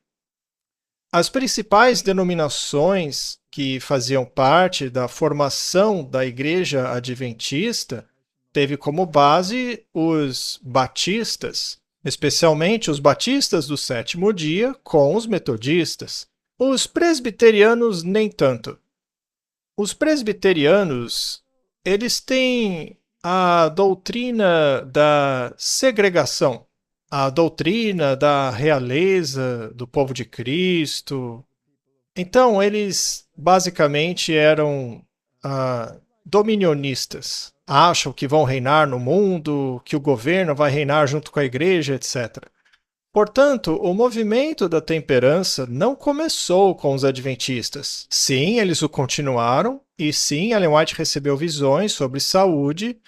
As principais denominações que faziam parte da formação da Igreja Adventista teve como base os batistas, especialmente os batistas do sétimo dia com os metodistas. Os presbiterianos nem tanto. Os presbiterianos, eles têm a doutrina da segregação, a doutrina da realeza do povo de Cristo. Então, eles basicamente eram dominionistas. Acham que vão reinar no mundo, que o governo vai reinar junto com a igreja, etc. Portanto, o movimento da temperança não começou com os adventistas. Sim, eles o continuaram, e sim, Ellen White recebeu visões sobre saúde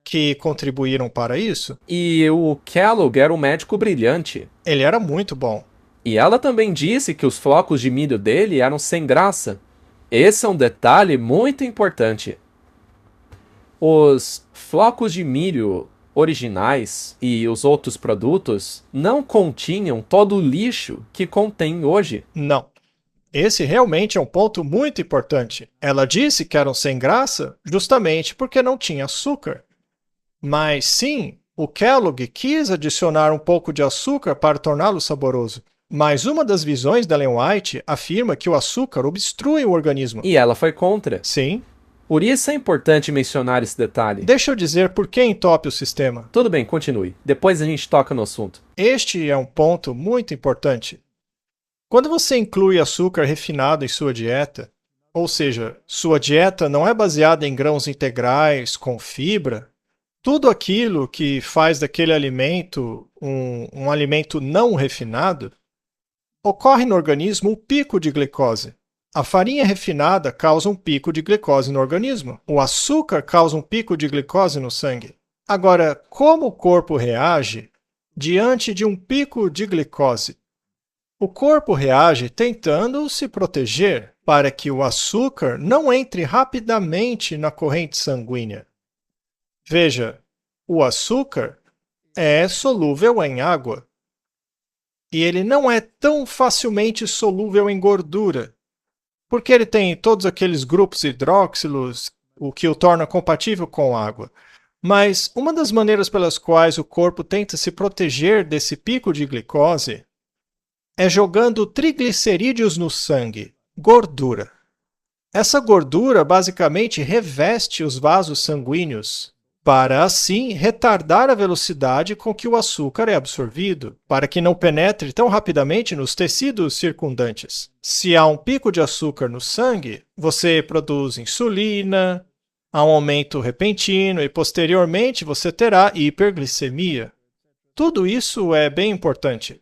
que contribuíram para isso. E o Kellogg era um médico brilhante. Ele era muito bom. E ela também disse que os flocos de milho dele eram sem graça. Esse é um detalhe muito importante. Os flocos de milho originais e os outros produtos não continham todo o lixo que contém hoje. Não. Esse realmente é um ponto muito importante. Ela disse que eram sem graça justamente porque não tinha açúcar. Mas sim, o Kellogg quis adicionar um pouco de açúcar para torná-lo saboroso. Mas uma das visões da Ellen White afirma que o açúcar obstrui o organismo. E ela foi contra. Sim. Por isso é importante mencionar esse detalhe. Deixa eu dizer por que entope o sistema. Tudo bem, continue. Depois a gente toca no assunto. Este é um ponto muito importante. Quando você inclui açúcar refinado em sua dieta, ou seja, sua dieta não é baseada em grãos integrais com fibra, tudo aquilo que faz daquele alimento um alimento não refinado, ocorre no organismo um pico de glicose. A farinha refinada causa um pico de glicose no organismo. O açúcar causa um pico de glicose no sangue. Agora, como o corpo reage diante de um pico de glicose? O corpo reage tentando se proteger para que o açúcar não entre rapidamente na corrente sanguínea. Veja, o açúcar é solúvel em água e ele não é tão facilmente solúvel em gordura, porque ele tem todos aqueles grupos hidróxilos, o que o torna compatível com água. Mas uma das maneiras pelas quais o corpo tenta se proteger desse pico de glicose é jogando triglicerídeos no sangue, gordura. Essa gordura basicamente reveste os vasos sanguíneos para, assim, retardar a velocidade com que o açúcar é absorvido, para que não penetre tão rapidamente nos tecidos circundantes. Se há um pico de açúcar no sangue, você produz insulina, há um aumento repentino e, posteriormente, você terá hiperglicemia. Tudo isso é bem importante.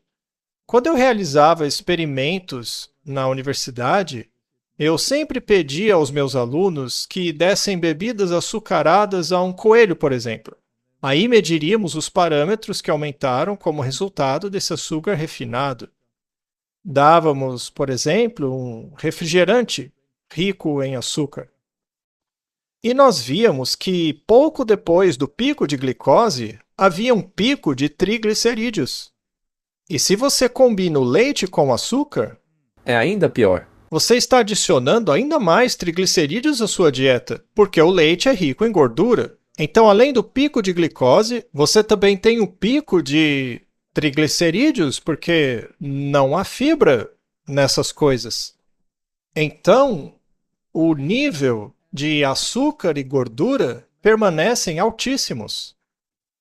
Quando eu realizava experimentos na universidade, eu sempre pedia aos meus alunos que dessem bebidas açucaradas a um coelho, por exemplo. Aí mediríamos os parâmetros que aumentaram como resultado desse açúcar refinado. Dávamos, por exemplo, um refrigerante rico em açúcar. E nós víamos que, pouco depois do pico de glicose, havia um pico de triglicerídeos. E se você combina o leite com açúcar, É ainda pior. você está adicionando ainda mais triglicerídeos à sua dieta, porque o leite é rico em gordura. Então, além do pico de glicose, você também tem o pico de triglicerídeos, porque não há fibra nessas coisas. Então, o nível de açúcar e gordura permanecem altíssimos.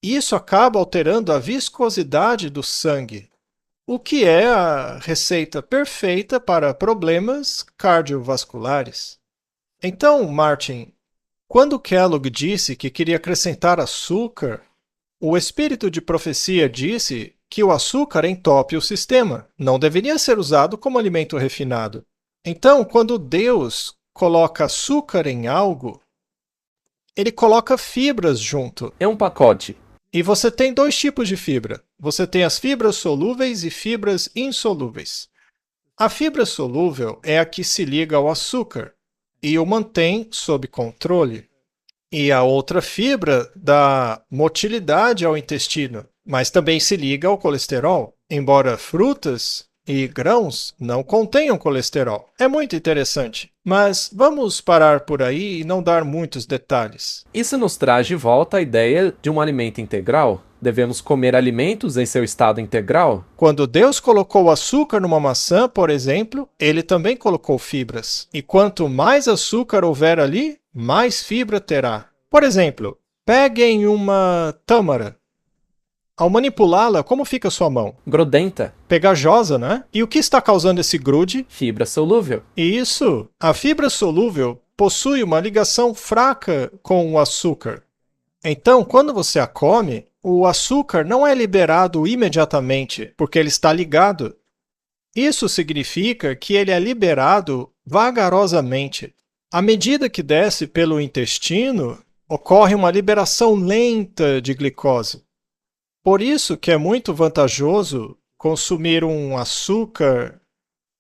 Isso acaba alterando a viscosidade do sangue, o que é a receita perfeita para problemas cardiovasculares. Então, Martin, quando Kellogg disse que queria acrescentar açúcar, o espírito de profecia disse que o açúcar entope o sistema, não deveria ser usado como alimento refinado. Então, quando Deus coloca açúcar em algo, ele coloca fibras junto. É um pacote. E você tem dois tipos de fibra. Você tem as fibras solúveis e fibras insolúveis. A fibra solúvel é a que se liga ao açúcar e o mantém sob controle. E a outra fibra dá motilidade ao intestino, mas também se liga ao colesterol, embora frutas e grãos não contenham colesterol. É muito interessante. Mas vamos parar por aí e não dar muitos detalhes. Isso nos traz de volta a ideia de um alimento integral? Devemos comer alimentos em seu estado integral? Quando Deus colocou açúcar numa maçã, por exemplo, ele também colocou fibras. E quanto mais açúcar houver ali, mais fibra terá. Por exemplo, peguem uma tâmara. Ao manipulá-la, como fica a sua mão? Grudenta. Pegajosa, né? E o que está causando esse grude? Fibra solúvel. Isso! A fibra solúvel possui uma ligação fraca com o açúcar. Então, quando você a come, o açúcar não é liberado imediatamente, porque ele está ligado. Isso significa que ele é liberado vagarosamente. À medida que desce pelo intestino, ocorre uma liberação lenta de glicose. Por isso que é muito vantajoso consumir um açúcar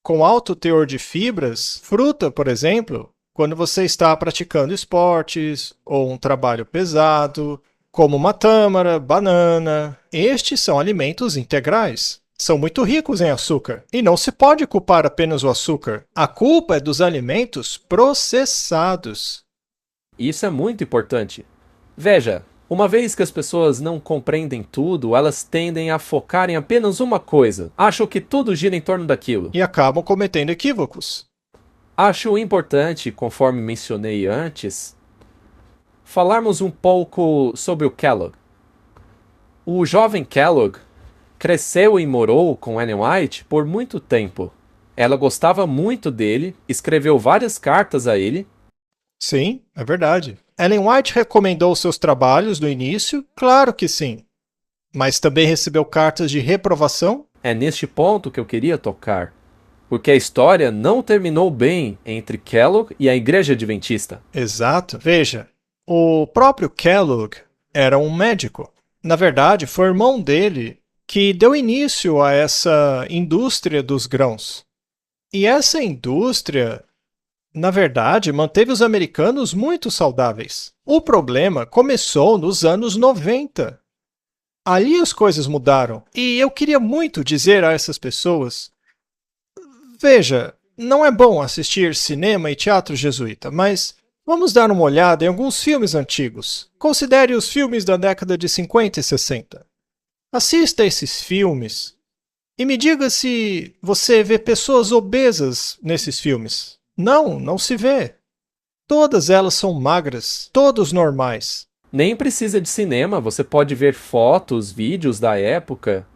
com alto teor de fibras, fruta, por exemplo, quando você está praticando esportes ou um trabalho pesado, como uma tâmara, banana. Estes são alimentos integrais. São muito ricos em açúcar. E não se pode culpar apenas o açúcar. A culpa é dos alimentos processados. Isso é muito importante. Veja, uma vez que as pessoas não compreendem tudo, elas tendem a focar em apenas uma coisa. Acham que tudo gira em torno daquilo. E acabam cometendo equívocos. Acho importante, conforme mencionei antes, falarmos um pouco sobre o Kellogg. O jovem Kellogg cresceu e morou com Ellen White por muito tempo. Ela gostava muito dele, escreveu várias cartas a ele. Sim, é verdade. Ellen White recomendou seus trabalhos no início? Claro que sim. Mas também recebeu cartas de reprovação? É neste ponto que eu queria tocar, porque a história não terminou bem entre Kellogg e a Igreja Adventista. Exato. Veja, o próprio Kellogg era um médico. Na verdade, foi o irmão dele que deu início a essa indústria dos grãos. E essa indústria, na verdade, manteve os americanos muito saudáveis. O problema começou nos anos 90. Ali as coisas mudaram. E eu queria muito dizer a essas pessoas: veja, não é bom assistir cinema e teatro jesuíta, mas vamos dar uma olhada em alguns filmes antigos. Considere os filmes da década de 50 e 60. Assista a esses filmes e me diga se você vê pessoas obesas nesses filmes. Não, não se vê. Todas elas são magras, todos normais. Nem precisa de cinema, você pode ver fotos, vídeos da época,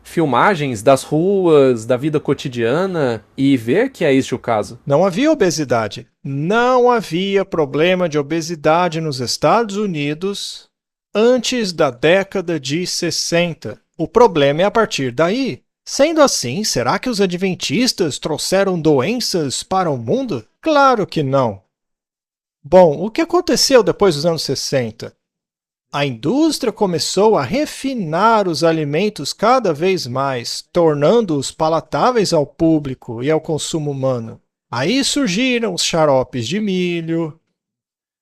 filmagens das ruas, da vida cotidiana e ver que é este o caso. Não havia obesidade. Não havia problema de obesidade nos Estados Unidos antes da década de 60. O problema é a partir daí. Sendo assim, será que os adventistas trouxeram doenças para o mundo? Claro que não. Bom, o que aconteceu depois dos anos 60? A indústria começou a refinar os alimentos cada vez mais, tornando-os palatáveis ao público e ao consumo humano. Aí surgiram os xaropes de milho,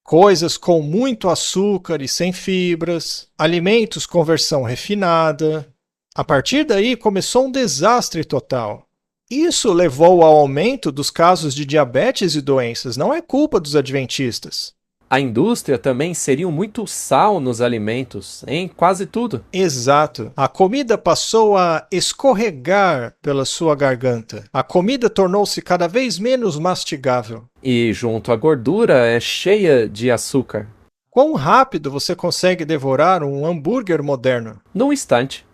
coisas com muito açúcar e sem fibras, alimentos com versão refinada. A partir daí começou um desastre total. Isso levou ao aumento dos casos de diabetes e doenças, não é culpa dos adventistas. A indústria também inseriu muito sal nos alimentos, em quase tudo. Exato. A comida passou a escorregar pela sua garganta. A comida tornou-se cada vez menos mastigável. E junto à gordura é cheia de açúcar. Quão rápido você consegue devorar um hambúrguer moderno? Num instante.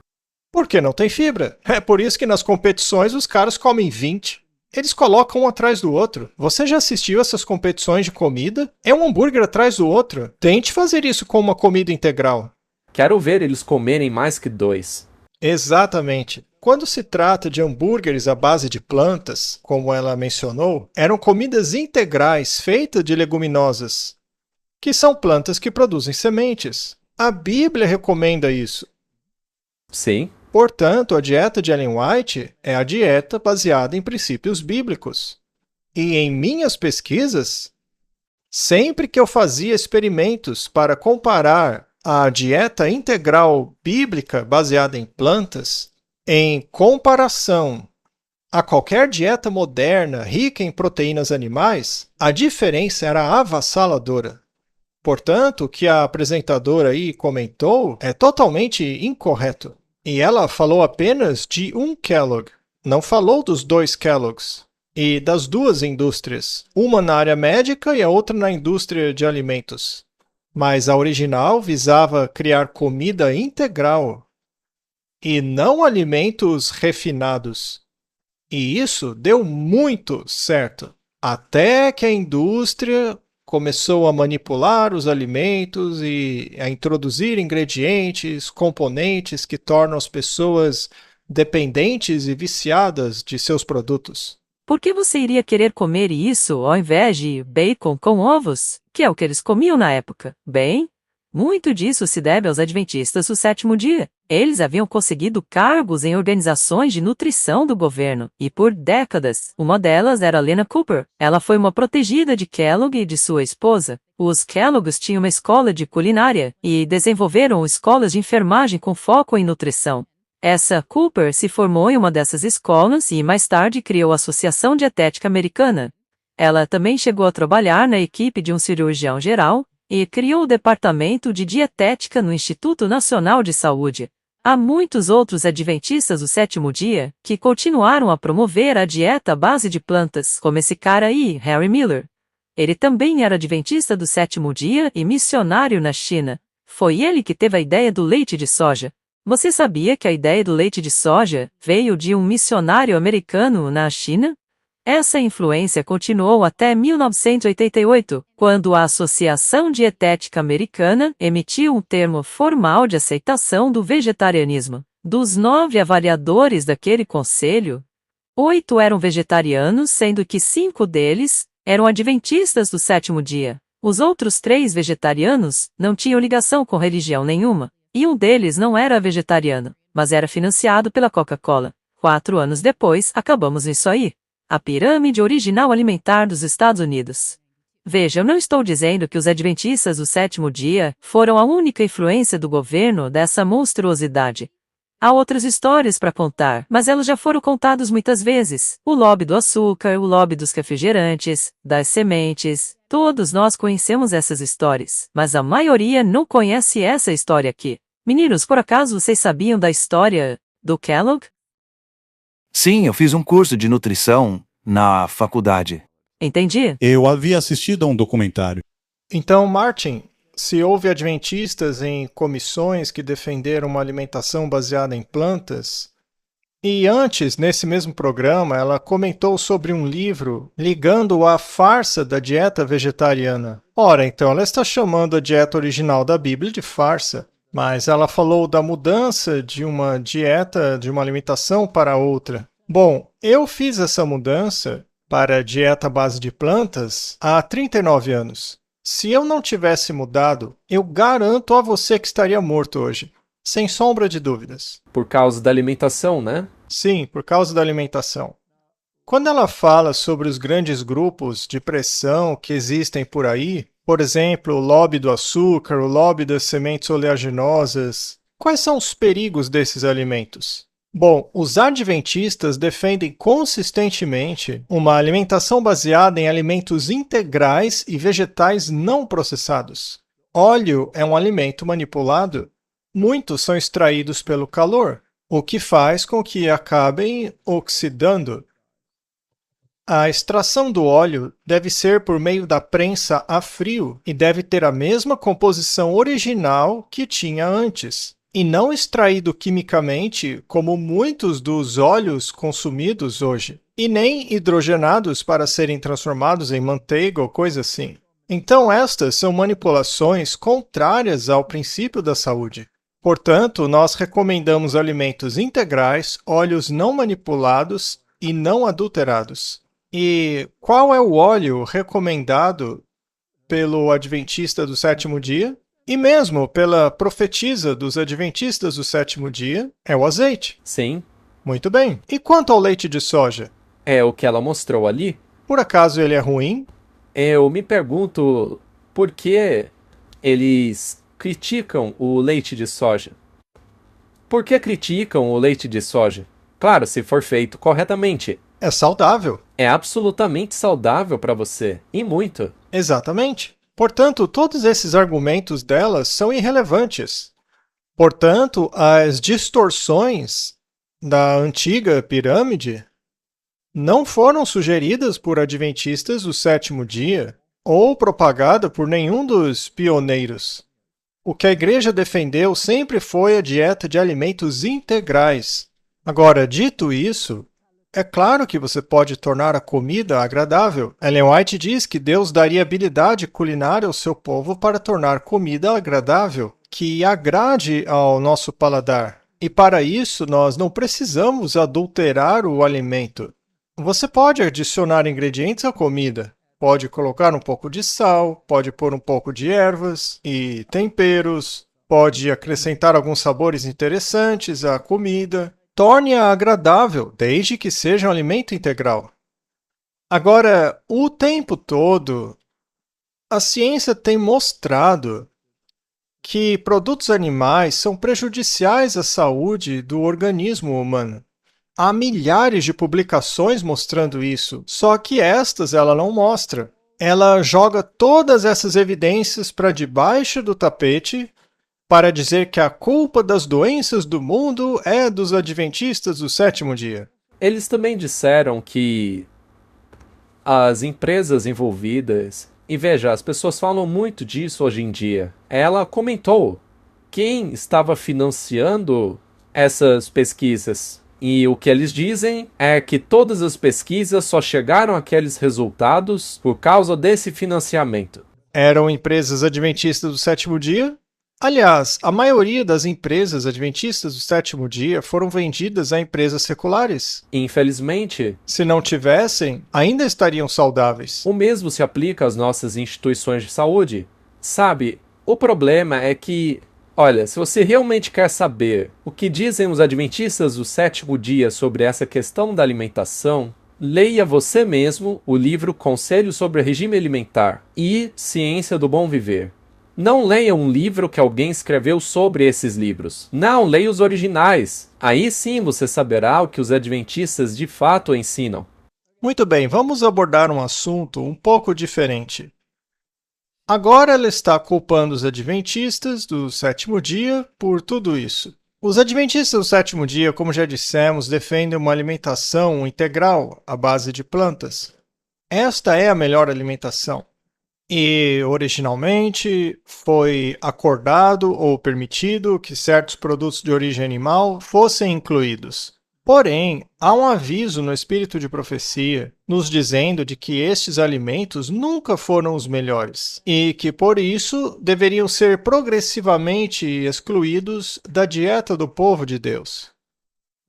Porque não tem fibra. É por isso que nas competições os caras comem 20. Eles colocam um atrás do outro. Você já assistiu essas competições de comida? É um hambúrguer atrás do outro. Tente fazer isso com uma comida integral. Quero ver eles comerem mais que 2. Exatamente. Quando se trata de hambúrgueres à base de plantas, como ela mencionou, eram comidas integrais feitas de leguminosas, que são plantas que produzem sementes. A Bíblia recomenda isso. Sim. Portanto, a dieta de Ellen White é a dieta baseada em princípios bíblicos. E em minhas pesquisas, sempre que eu fazia experimentos para comparar a dieta integral bíblica baseada em plantas, em comparação a qualquer dieta moderna rica em proteínas animais, a diferença era avassaladora. Portanto, o que a apresentadora aí comentou é totalmente incorreto. E ela falou apenas de um Kellogg, não falou dos 2 Kellogg's e das 2 indústrias, uma na área médica e a outra na indústria de alimentos. Mas a original visava criar comida integral e não alimentos refinados. E isso deu muito certo, até que a indústria começou a manipular os alimentos e a introduzir ingredientes, componentes que tornam as pessoas dependentes e viciadas de seus produtos. Por que você iria querer comer isso ao invés de bacon com ovos, que é o que eles comiam na época? Bem, muito disso se deve aos adventistas do sétimo dia. Eles haviam conseguido cargos em organizações de nutrição do governo, e por décadas, uma delas era Lena Cooper. Ela foi uma protegida de Kellogg e de sua esposa. Os Kelloggs tinham uma escola de culinária, e desenvolveram escolas de enfermagem com foco em nutrição. Essa Cooper se formou em uma dessas escolas e mais tarde criou a Associação Dietética Americana. Ela também chegou a trabalhar na equipe de um cirurgião geral, e criou o Departamento de Dietética no Instituto Nacional de Saúde. Há muitos outros adventistas do sétimo dia que continuaram a promover a dieta à base de plantas, como esse cara aí, Harry Miller. Ele também era adventista do sétimo dia e missionário na China. Foi ele que teve a ideia do leite de soja. Você sabia que a ideia do leite de soja veio de um missionário americano na China? Essa influência continuou até 1988, quando a Associação Dietética Americana emitiu um termo formal de aceitação do vegetarianismo. Dos 9 avaliadores daquele conselho, 8 eram vegetarianos, sendo que 5 deles eram adventistas do sétimo dia. Os outros 3 vegetarianos não tinham ligação com religião nenhuma, e um deles não era vegetariano, mas era financiado pela Coca-Cola. 4 anos depois, acabamos nisso aí. A pirâmide original alimentar dos Estados Unidos. Veja, eu não estou dizendo que os adventistas do 7º dia foram a única influência do governo dessa monstruosidade. Há outras histórias para contar, mas elas já foram contadas muitas vezes. O lobby do açúcar, o lobby dos refrigerantes, das sementes. Todos nós conhecemos essas histórias, mas a maioria não conhece essa história aqui. Meninos, por acaso vocês sabiam da história do Kellogg? Sim, eu fiz um curso de nutrição na faculdade. Entendi. Eu havia assistido a um documentário. Então, Martin, se houve adventistas em comissões que defenderam uma alimentação baseada em plantas, e antes, nesse mesmo programa, ela comentou sobre um livro ligando à farsa da dieta vegetariana. Ora, então ela está chamando a dieta original da Bíblia de farsa, mas ela falou da mudança de uma dieta, de uma alimentação para outra. Bom, eu fiz essa mudança para a dieta à base de plantas há 39 anos. Se eu não tivesse mudado, eu garanto a você que estaria morto hoje. Sem sombra de dúvidas. Por causa da alimentação, né? Sim, por causa da alimentação. Quando ela fala sobre os grandes grupos de pressão que existem por aí, por exemplo, o lobby do açúcar, o lobby das sementes oleaginosas, quais são os perigos desses alimentos? Bom, os adventistas defendem consistentemente uma alimentação baseada em alimentos integrais e vegetais não processados. Óleo é um alimento manipulado. Muitos são extraídos pelo calor, o que faz com que acabem oxidando. A extração do óleo deve ser por meio da prensa a frio e deve ter a mesma composição original que tinha antes, e não extraído quimicamente como muitos dos óleos consumidos hoje, e nem hidrogenados para serem transformados em manteiga ou coisa assim. Então, estas são manipulações contrárias ao princípio da saúde. Portanto, nós recomendamos alimentos integrais, óleos não manipulados e não adulterados. E qual é o óleo recomendado pelo Adventista do 7º dia? E mesmo pela profetisa dos Adventistas do 7º dia? É o azeite. Sim. Muito bem. E quanto ao leite de soja? É o que ela mostrou ali. Por acaso ele é ruim? Eu me pergunto por que eles criticam o leite de soja. Por que criticam o leite de soja? Claro, se for feito corretamente. É saudável. É absolutamente saudável para você. E muito. Exatamente. Portanto, todos esses argumentos delas são irrelevantes. Portanto, as distorções da antiga pirâmide não foram sugeridas por adventistas do 7º dia ou propagada por nenhum dos pioneiros. O que a igreja defendeu sempre foi a dieta de alimentos integrais. Agora, dito isso, é claro que você pode tornar a comida agradável. Ellen White diz que Deus daria habilidade culinária ao seu povo para tornar comida agradável, que agrade ao nosso paladar. E para isso, nós não precisamos adulterar o alimento. Você pode adicionar ingredientes à comida. Pode colocar um pouco de sal, pode pôr um pouco de ervas e temperos, pode acrescentar alguns sabores interessantes à comida. Torne-a agradável, desde que seja um alimento integral. Agora, o tempo todo, a ciência tem mostrado que produtos animais são prejudiciais à saúde do organismo humano. Há milhares de publicações mostrando isso, só que estas ela não mostra. Ela joga todas essas evidências para debaixo do tapete para dizer que a culpa das doenças do mundo é dos adventistas do 7º dia. Eles também disseram que as empresas envolvidas... E veja, as pessoas falam muito disso hoje em dia. Ela comentou quem estava financiando essas pesquisas. E o que eles dizem é que todas as pesquisas só chegaram àqueles resultados por causa desse financiamento. Eram empresas adventistas do 7º dia? Aliás, a maioria das empresas adventistas do sétimo dia foram vendidas a empresas seculares. Infelizmente, Se não tivessem, ainda estariam saudáveis. o mesmo se aplica às nossas instituições de saúde. Sabe, o problema é que, olha, se você realmente quer saber o que dizem os adventistas do sétimo dia sobre essa questão da alimentação, leia você mesmo o livro Conselhos sobre Regime Alimentar e Ciência do Bom Viver. Não leia um livro que alguém escreveu sobre esses livros. Não, leia os originais. Aí sim você saberá o que os adventistas de fato ensinam. Muito bem, vamos abordar um assunto um pouco diferente. Agora ela está culpando os adventistas do sétimo dia por tudo isso. Os adventistas do sétimo dia, como já dissemos, defendem uma alimentação integral à base de plantas. Esta é a melhor alimentação. E, originalmente, foi acordado ou permitido que certos produtos de origem animal fossem incluídos. Porém, há um aviso no espírito de profecia nos dizendo de que estes alimentos nunca foram os melhores e que, por isso, deveriam ser progressivamente excluídos da dieta do povo de Deus.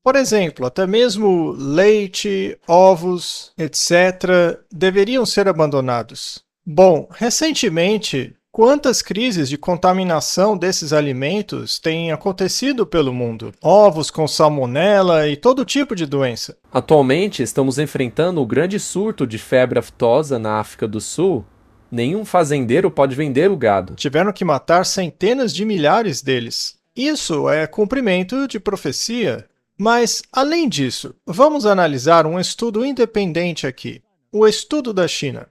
Por exemplo, até mesmo leite, ovos, etc., deveriam ser abandonados. Bom, recentemente, quantas crises de contaminação desses alimentos têm acontecido pelo mundo? Ovos com salmonela e todo tipo de doença. Atualmente, estamos enfrentando o grande surto de febre aftosa na África do Sul. Nenhum fazendeiro pode vender o gado. Tiveram que matar centenas de milhares deles. Isso é cumprimento de profecia. Mas, além disso, vamos analisar um estudo independente aqui. O estudo da China.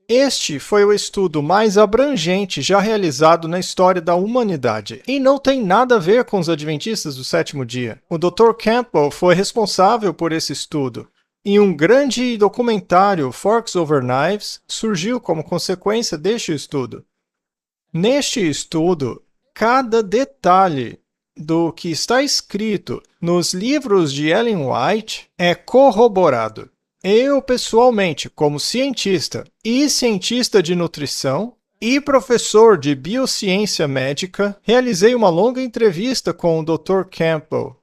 Este foi o estudo mais abrangente já realizado na história da humanidade e não tem nada a ver com os adventistas do sétimo dia. O Dr. Campbell foi responsável por esse estudo e um grande documentário, Forks Over Knives, surgiu como consequência deste estudo. Neste estudo, cada detalhe do que está escrito nos livros de Ellen White é corroborado. Eu, pessoalmente, como cientista e cientista de nutrição e professor de biociência médica, realizei uma longa entrevista com o Dr. Campbell.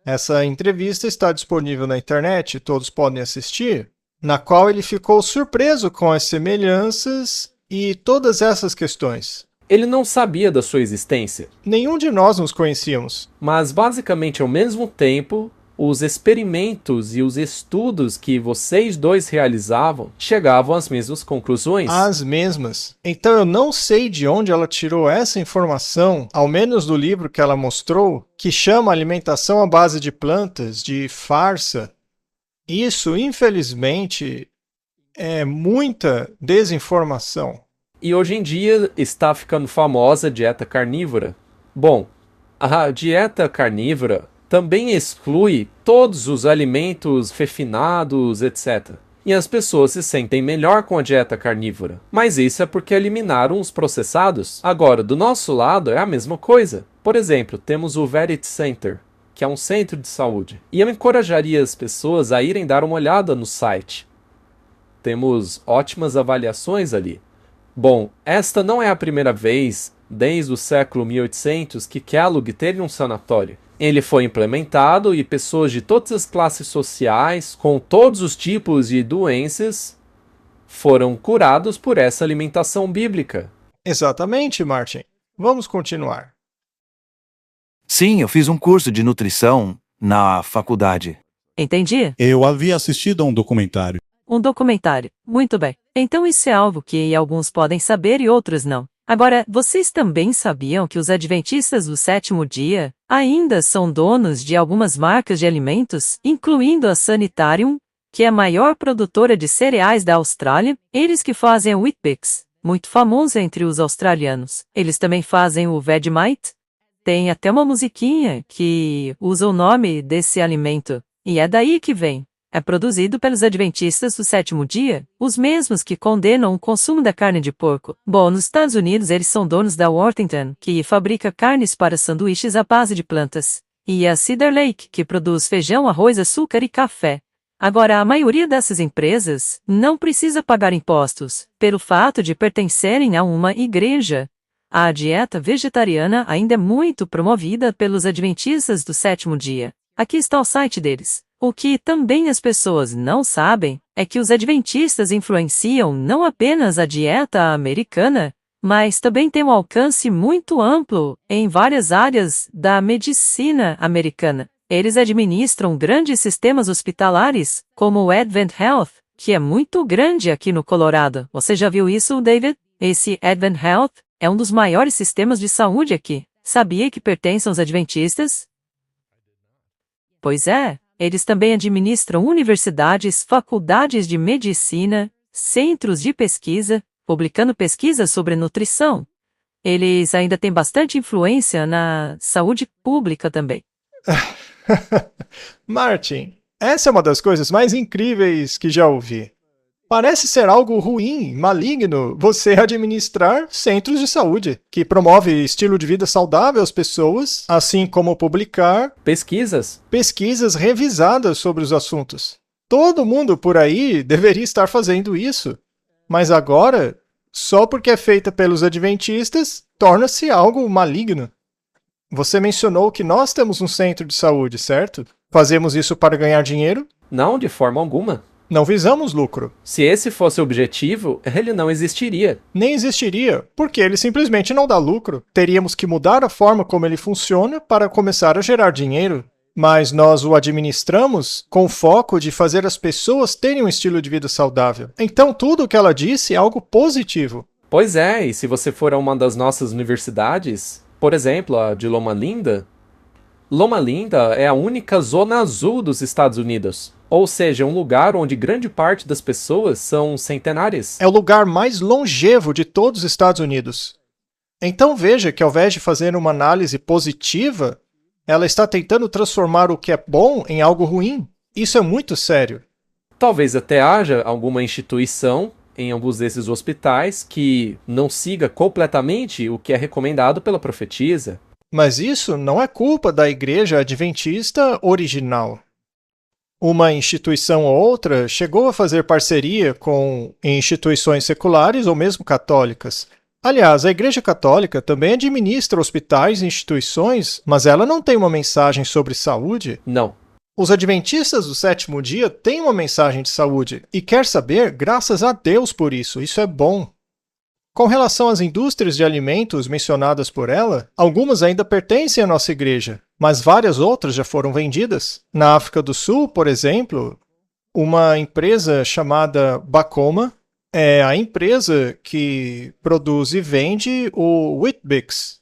Essa entrevista está disponível na internet, todos podem assistir, na qual ele ficou surpreso com as semelhanças e todas essas questões. Ele não sabia da sua existência, Nenhum de nós nos conhecíamos. mas basicamente ao mesmo tempo, os experimentos e os estudos que vocês dois realizavam chegavam às mesmas conclusões. As mesmas. Então eu não sei de onde ela tirou essa informação, ao menos do livro que ela mostrou, que chama alimentação à base de plantas de farsa. Isso, infelizmente, é muita desinformação. E hoje em dia está ficando famosa a dieta carnívora. Bom, a dieta carnívora também exclui todos os alimentos refinados, etc. E as pessoas se sentem melhor com a dieta carnívora. Mas isso é porque eliminaram os processados. Agora, do nosso lado é a mesma coisa. Por exemplo, temos o Verity Center, que é um centro de saúde. E eu encorajaria as pessoas a irem dar uma olhada no site. Temos ótimas avaliações ali. Bom, esta não é a primeira vez, desde o século 1800, que Kellogg teve um sanatório. Ele foi implementado e pessoas de todas as classes sociais, com todos os tipos de doenças, foram curados por essa alimentação bíblica. Exatamente, Martin. Vamos continuar. Sim, eu fiz um curso de nutrição na faculdade. Entendi? Eu havia assistido a um documentário. Um documentário. Muito bem. Então isso é algo que alguns podem saber e outros não. Agora, vocês também sabiam que os adventistas do sétimo dia ainda são donos de algumas marcas de alimentos, incluindo a Sanitarium, que é a maior produtora de cereais da Austrália, eles que fazem o Weet-Bix, muito famoso entre os australianos. Eles também fazem o Vegemite. Tem até uma musiquinha que usa o nome desse alimento, e é daí que vem. É produzido pelos adventistas do sétimo dia, os mesmos que condenam o consumo da carne de porco. Bom, nos Estados Unidos eles são donos da Worthington, que fabrica carnes para sanduíches à base de plantas, e a Cedar Lake, que produz feijão, arroz, açúcar e café. Agora, a maioria dessas empresas não precisa pagar impostos, pelo fato de pertencerem a uma igreja. A dieta vegetariana ainda é muito promovida pelos adventistas do sétimo dia. Aqui está o site deles. O que também as pessoas não sabem é que os adventistas influenciam não apenas a dieta americana, mas também têm um alcance muito amplo em várias áreas da medicina americana. Eles administram grandes sistemas hospitalares, como o Advent Health, que é muito grande aqui no Colorado. Você já viu isso, David? Esse Advent Health é um dos maiores sistemas de saúde aqui. Sabia que pertence aos adventistas? Pois é, eles também administram universidades, faculdades de medicina, centros de pesquisa, publicando pesquisas sobre nutrição. Eles ainda têm bastante influência na saúde pública também. Martin, essa é uma das coisas mais incríveis que já ouvi. Parece ser algo ruim, maligno, você administrar centros de saúde, que promove estilo de vida saudável às pessoas, assim como publicar Pesquisas? pesquisas revisadas sobre os assuntos. Todo mundo por aí deveria estar fazendo isso. Mas agora, só porque é feita pelos adventistas, torna-se algo maligno. Você mencionou que nós temos um centro de saúde, certo? Fazemos isso para ganhar dinheiro? Não, de forma alguma. Não visamos lucro. Se esse fosse o objetivo, ele não existiria. Nem existiria, porque ele simplesmente não dá lucro. Teríamos que mudar a forma como ele funciona para começar a gerar dinheiro. Mas nós o administramos com o foco de fazer as pessoas terem um estilo de vida saudável. Então tudo o que ela disse é algo positivo. Pois é, e se você for a uma das nossas universidades, por exemplo, a de Loma Linda, Loma Linda é a única zona azul dos Estados Unidos. Ou seja, um lugar onde grande parte das pessoas são centenárias. É o lugar mais longevo de todos os Estados Unidos. Então veja que ao invés de fazer uma análise positiva, ela está tentando transformar o que é bom em algo ruim. Isso é muito sério. Talvez até haja alguma instituição em alguns desses hospitais que não siga completamente o que é recomendado pela profetisa. Mas isso não é culpa da Igreja Adventista original. Uma instituição ou outra chegou a fazer parceria com instituições seculares ou mesmo católicas. Aliás, a Igreja Católica também administra hospitais e instituições, mas ela não tem uma mensagem sobre saúde. Não. Os adventistas do sétimo dia têm uma mensagem de saúde e quer saber, graças a Deus por isso, isso é bom. Com relação às indústrias de alimentos mencionadas por ela, algumas ainda pertencem à nossa igreja, mas várias outras já foram vendidas. Na África do Sul, por exemplo, uma empresa chamada Bacoma é a empresa que produz e vende o Weet-Bix.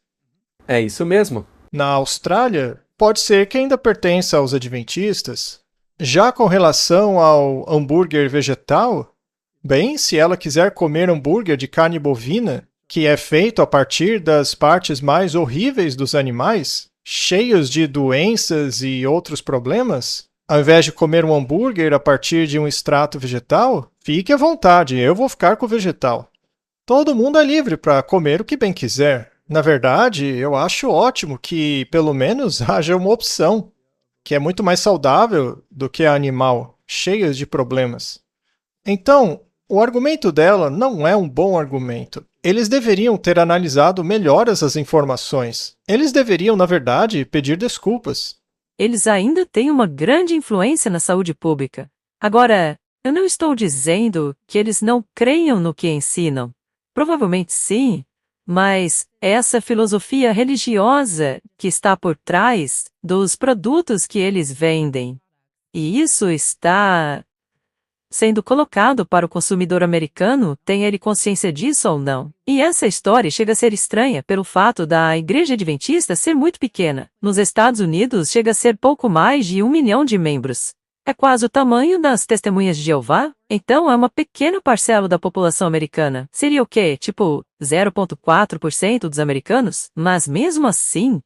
É isso mesmo. Na Austrália, pode ser que ainda pertença aos adventistas. Já com relação ao hambúrguer vegetal, bem, se ela quiser comer hambúrguer de carne bovina, que é feito a partir das partes mais horríveis dos animais, cheios de doenças e outros problemas, ao invés de comer um hambúrguer a partir de um extrato vegetal, fique à vontade, eu vou ficar com o vegetal. Todo mundo é livre para comer o que bem quiser. Na verdade, eu acho ótimo que, pelo menos, haja uma opção, que é muito mais saudável do que a animal, cheia de problemas. Então, o argumento dela não é um bom argumento. Eles deveriam ter analisado melhor essas informações. Eles deveriam, na verdade, pedir desculpas. Eles ainda têm uma grande influência na saúde pública. Agora, eu não estou dizendo que eles não creiam no que ensinam. Provavelmente sim, mas essa filosofia religiosa que está por trás dos produtos que eles vendem. E isso está sendo colocado para o consumidor americano, tem ele consciência disso ou não? E essa história chega a ser estranha pelo fato da Igreja Adventista ser muito pequena. Nos Estados Unidos chega a ser pouco mais de 1 milhão de membros. É quase o tamanho das Testemunhas de Jeová? Então é uma pequena parcela da população americana. Seria o quê? Tipo 0,4% dos americanos? Mas mesmo assim,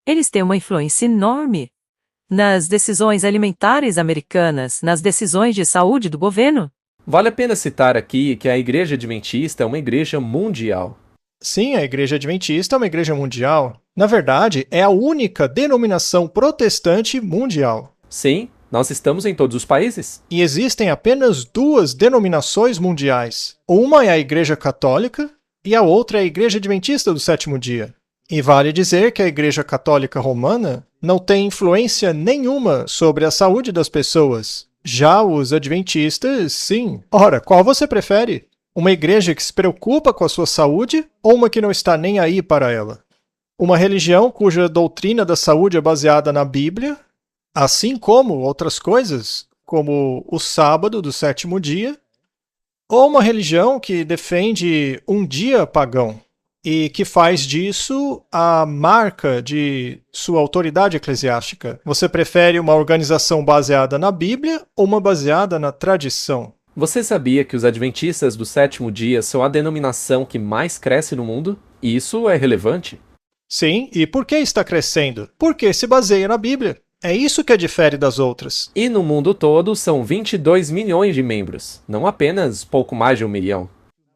eles têm uma influência enorme nas decisões alimentares americanas, nas decisões de saúde do governo. Vale a pena citar aqui que a Igreja Adventista é uma igreja mundial. Sim, a Igreja Adventista é uma igreja mundial. Na verdade, é a única denominação protestante mundial. Sim, nós estamos em todos os países. E existem apenas 2 denominações mundiais. Uma é a Igreja Católica e a outra é a Igreja Adventista do Sétimo Dia. E vale dizer que a Igreja Católica Romana não tem influência nenhuma sobre a saúde das pessoas. Já os adventistas, sim. Ora, qual você prefere? Uma igreja que se preocupa com a sua saúde ou uma que não está nem aí para ela? Uma religião cuja doutrina da saúde é baseada na Bíblia, assim como outras coisas, como o sábado do sétimo dia, ou uma religião que defende um dia pagão e que faz disso a marca de sua autoridade eclesiástica? Você prefere uma organização baseada na Bíblia ou uma baseada na tradição? Você sabia que os adventistas do sétimo dia são a denominação que mais cresce no mundo? E isso é relevante? Sim, e por que está crescendo? Porque se baseia na Bíblia. É isso que a difere das outras. E no mundo todo são 22 milhões de membros, não apenas pouco mais de 1 milhão.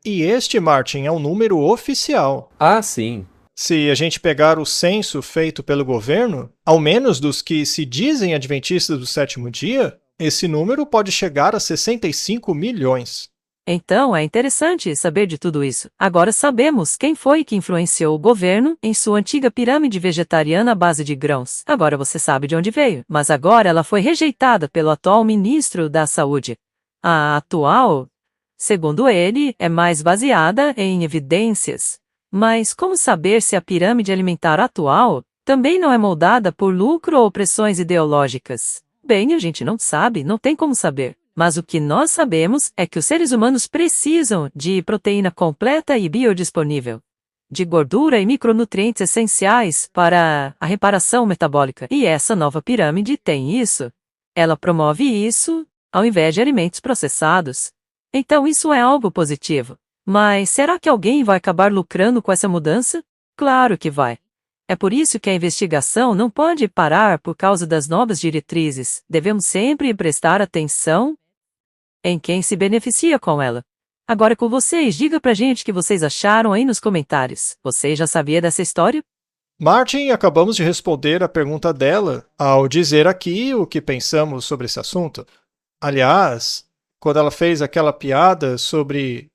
E este, Martin, é um número oficial. Ah, sim. Se a gente pegar o censo feito pelo governo, ao menos dos que se dizem adventistas do sétimo dia, esse número pode chegar a 65 milhões. Então, é interessante saber de tudo isso. Agora sabemos quem foi que influenciou o governo em sua antiga pirâmide vegetariana à base de grãos. Agora você sabe de onde veio. Mas agora ela foi rejeitada pelo atual ministro da Saúde. A atual, segundo ele, é mais baseada em evidências. Mas como saber se a pirâmide alimentar atual também não é moldada por lucro ou pressões ideológicas? Bem, a gente não sabe, não tem como saber. Mas o que nós sabemos é que os seres humanos precisam de proteína completa e biodisponível, de gordura e micronutrientes essenciais para a reparação metabólica. E essa nova pirâmide tem isso. Ela promove isso ao invés de alimentos processados. Então isso é algo positivo. Mas será que alguém vai acabar lucrando com essa mudança? Claro que vai. É por isso que a investigação não pode parar por causa das novas diretrizes. Devemos sempre prestar atenção em quem se beneficia com ela. Agora com vocês, diga pra gente o que vocês acharam aí nos comentários. Você já sabia dessa história? Martin, acabamos de responder a pergunta dela ao dizer aqui o que pensamos sobre esse assunto. Aliás, quando ela fez aquela piada sobre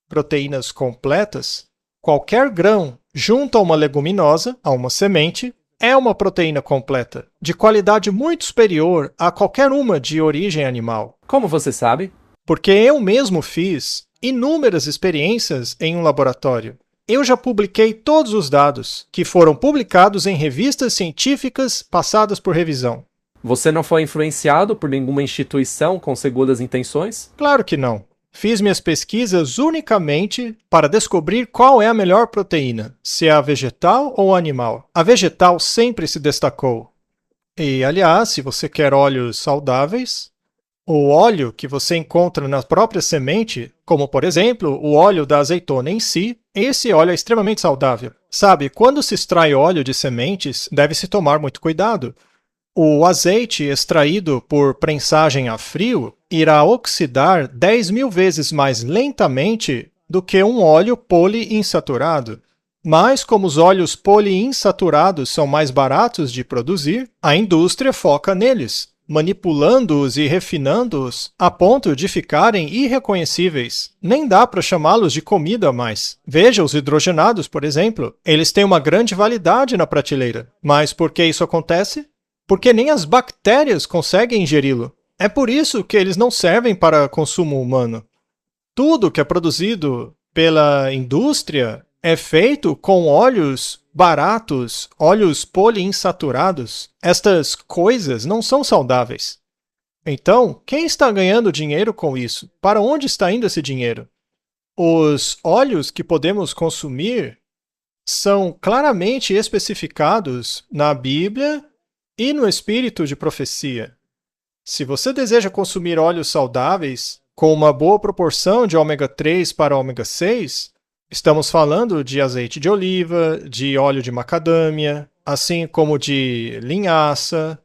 proteínas completas, qualquer grão junto a uma leguminosa, a uma semente, é uma proteína completa, de qualidade muito superior a qualquer uma de origem animal. Como você sabe? Porque eu mesmo fiz inúmeras experiências em um laboratório. Eu já publiquei todos os dados que foram publicados em revistas científicas passadas por revisão. Você não foi influenciado por nenhuma instituição com segundas intenções? Claro que não. Fiz minhas pesquisas unicamente para descobrir qual é a melhor proteína, se é a vegetal ou a animal. A vegetal sempre se destacou. E, aliás, se você quer óleos saudáveis, o óleo que você encontra na própria semente, como por exemplo o óleo da azeitona em si, esse óleo é extremamente saudável. Sabe, quando se extrai óleo de sementes, deve-se tomar muito cuidado. O azeite extraído por prensagem a frio irá oxidar 10.000 vezes mais lentamente do que um óleo poliinsaturado. Mas como os óleos poliinsaturados são mais baratos de produzir, a indústria foca neles, manipulando-os e refinando-os a ponto de ficarem irreconhecíveis. Nem dá para chamá-los de comida mais. Veja os hidrogenados, por exemplo. Eles têm uma grande validade na prateleira. Mas por que isso acontece? Porque nem as bactérias conseguem ingeri-lo. É por isso que eles não servem para consumo humano. Tudo que é produzido pela indústria é feito com óleos baratos, óleos poliinsaturados. Estas coisas não são saudáveis. Então, quem está ganhando dinheiro com isso? Para onde está indo esse dinheiro? Os óleos que podemos consumir são claramente especificados na Bíblia e no espírito de profecia. Se você deseja consumir óleos saudáveis com uma boa proporção de ômega 3 para ômega 6, estamos falando de azeite de oliva, de óleo de macadâmia, assim como de linhaça,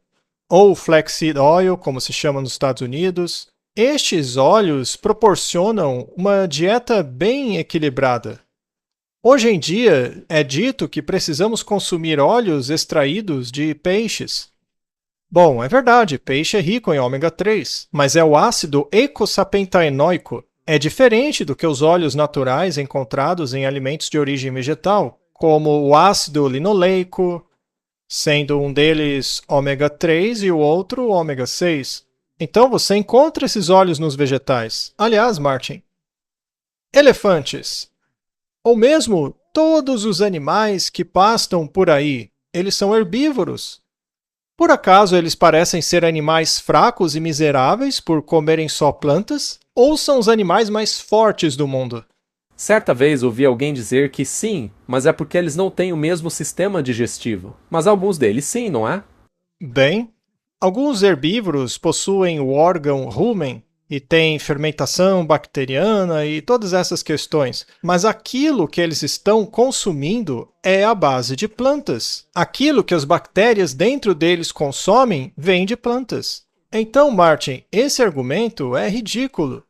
ou flaxseed oil, como se chama nos Estados Unidos. Estes óleos proporcionam uma dieta bem equilibrada. Hoje em dia, é dito que precisamos consumir óleos extraídos de peixes. Bom, é verdade, peixe é rico em ômega 3, mas é o ácido eicosapentaenoico. É diferente do que os óleos naturais encontrados em alimentos de origem vegetal, como o ácido linoleico, sendo um deles ômega 3 e o outro ômega 6. Então você encontra esses óleos nos vegetais. Aliás, Martin, elefantes, ou mesmo todos os animais que pastam por aí, eles são herbívoros. Por acaso eles parecem ser animais fracos e miseráveis por comerem só plantas? Ou são os animais mais fortes do mundo? Certa vez ouvi alguém dizer que sim, mas é porque eles não têm o mesmo sistema digestivo. Mas alguns deles sim, não é? Bem, alguns herbívoros possuem o órgão rumen e têm fermentação bacteriana e todas essas questões, mas aquilo que eles estão consumindo é a base de plantas. Aquilo que as bactérias dentro deles consomem vem de plantas. Então, Martin, esse argumento é ridículo.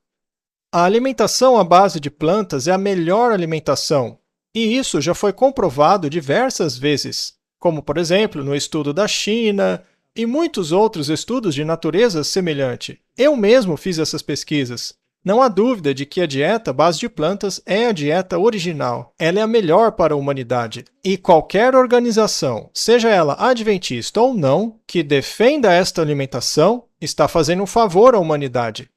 A alimentação à base de plantas é a melhor alimentação, e isso já foi comprovado diversas vezes, como, por exemplo, no estudo da China e muitos outros estudos de natureza semelhante. Eu mesmo fiz essas pesquisas. Não há dúvida de que a dieta à base de plantas é a dieta original. Ela é a melhor para a humanidade. E qualquer organização, seja ela adventista ou não, que defenda esta alimentação, está fazendo um favor à humanidade.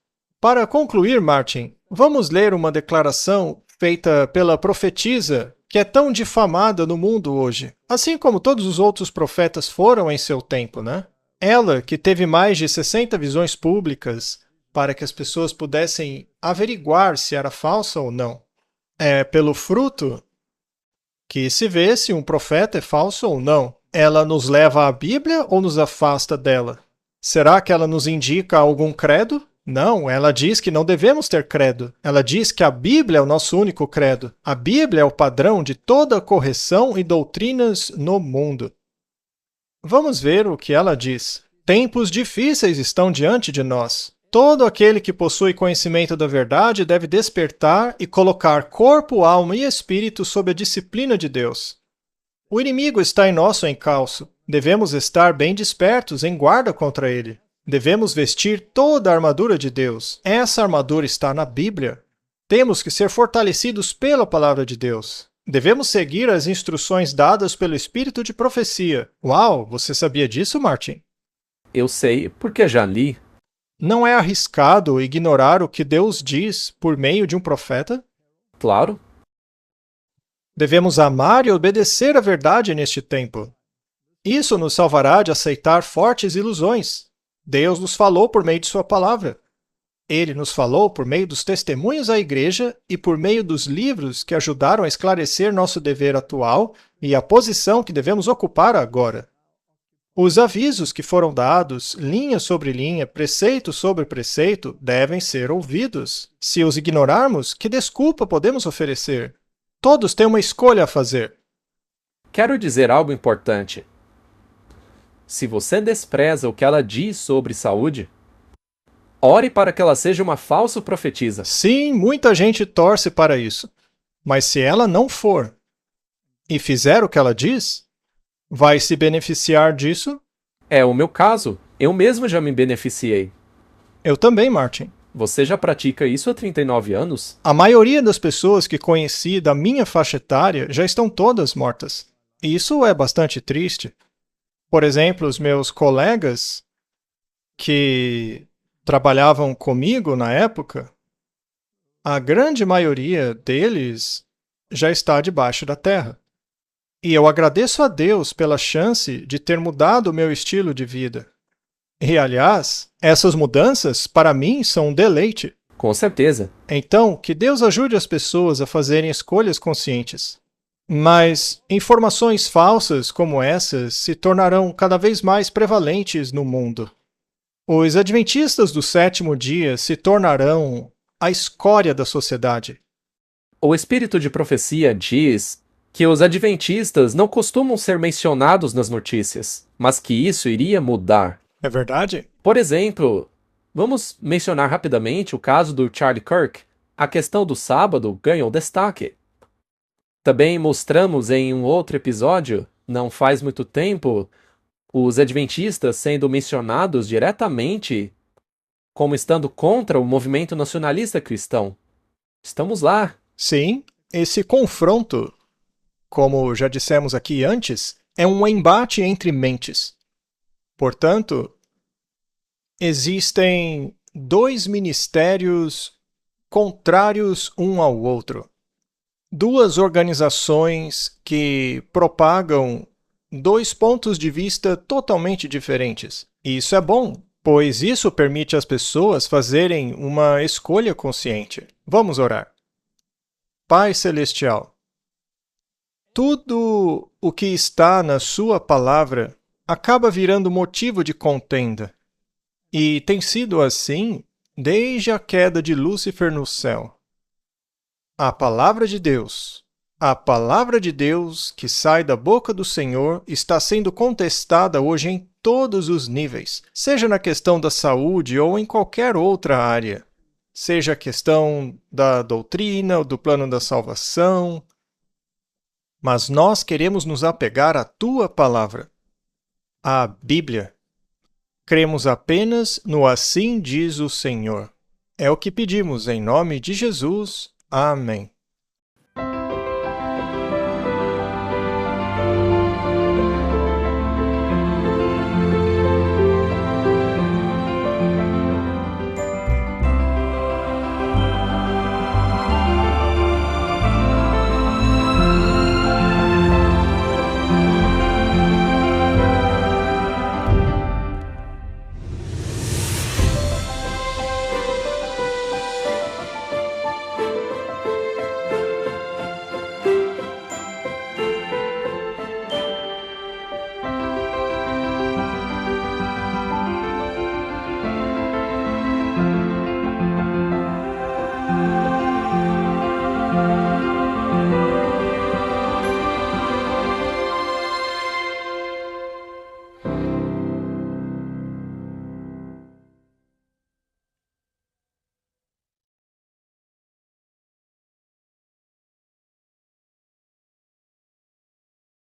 Para concluir, Martin, vamos ler uma declaração feita pela profetisa que é tão difamada no mundo hoje, assim como todos os outros profetas foram em seu tempo, né? Ela, que teve mais de 60 visões públicas para que as pessoas pudessem averiguar se era falsa ou não. É pelo fruto que se vê se um profeta é falso ou não. Ela nos leva à Bíblia ou nos afasta dela? Será que ela nos indica algum credo? Não, ela diz que não devemos ter credo. Ela diz que a Bíblia é o nosso único credo. A Bíblia é o padrão de toda correção e doutrinas no mundo. Vamos ver o que ela diz. Tempos difíceis estão diante de nós. Todo aquele que possui conhecimento da verdade deve despertar e colocar corpo, alma e espírito sob a disciplina de Deus. O inimigo está em nosso encalço. Devemos estar bem despertos, em guarda contra ele. Devemos vestir toda a armadura de Deus. Essa armadura está na Bíblia. Temos que ser fortalecidos pela palavra de Deus. Devemos seguir as instruções dadas pelo Espírito de profecia. Uau, você sabia disso, Martin? Eu sei, porque já li. Não é arriscado ignorar o que Deus diz por meio de um profeta? Claro. Devemos amar e obedecer a verdade neste tempo. Isso nos salvará de aceitar fortes ilusões. Deus nos falou por meio de sua palavra. Ele nos falou por meio dos testemunhos à igreja e por meio dos livros que ajudaram a esclarecer nosso dever atual e a posição que devemos ocupar agora. Os avisos que foram dados, linha sobre linha, preceito sobre preceito, devem ser ouvidos. Se os ignorarmos, que desculpa podemos oferecer? Todos têm uma escolha a fazer. Quero dizer algo importante. Se você despreza o que ela diz sobre saúde, ore para que ela seja uma falsa profetisa. Sim, muita gente torce para isso. Mas se ela não for e fizer o que ela diz, vai se beneficiar disso? É o meu caso. Eu mesmo já me beneficiei. Eu também, Martin. Você já pratica isso há 39 anos? A maioria das pessoas que conheci da minha faixa etária já estão todas mortas. E isso é bastante triste. Por exemplo, os meus colegas que trabalhavam comigo na época, a grande maioria deles já está debaixo da terra. E eu agradeço a Deus pela chance de ter mudado o meu estilo de vida. E, aliás, essas mudanças, para mim, são um deleite. Com certeza. Então, que Deus ajude as pessoas a fazerem escolhas conscientes. Mas informações falsas como essas se tornarão cada vez mais prevalentes no mundo. Os adventistas do sétimo dia se tornarão a escória da sociedade. O espírito de profecia diz que os adventistas não costumam ser mencionados nas notícias, mas que isso iria mudar. É verdade? Por exemplo, vamos mencionar rapidamente o caso do Charlie Kirk. A questão do sábado ganhou destaque. Também mostramos em um outro episódio, não faz muito tempo, os adventistas sendo mencionados diretamente como estando contra o movimento nacionalista cristão. Estamos lá. Sim, esse confronto, como já dissemos aqui antes, é um embate entre mentes. Portanto, existem dois ministérios contrários um ao outro. Duas organizações que propagam dois pontos de vista totalmente diferentes. E isso é bom, pois isso permite às pessoas fazerem uma escolha consciente. Vamos orar. Pai Celestial, tudo o que está na sua palavra acaba virando motivo de contenda. E tem sido assim desde a queda de Lúcifer no céu. A palavra de Deus que sai da boca do Senhor está sendo contestada hoje em todos os níveis, seja na questão da saúde ou em qualquer outra área. Seja a questão da doutrina ou do plano da salvação. Mas nós queremos nos apegar à tua palavra, à Bíblia. Cremos apenas no assim diz o Senhor. É o que pedimos em nome de Jesus. Amém.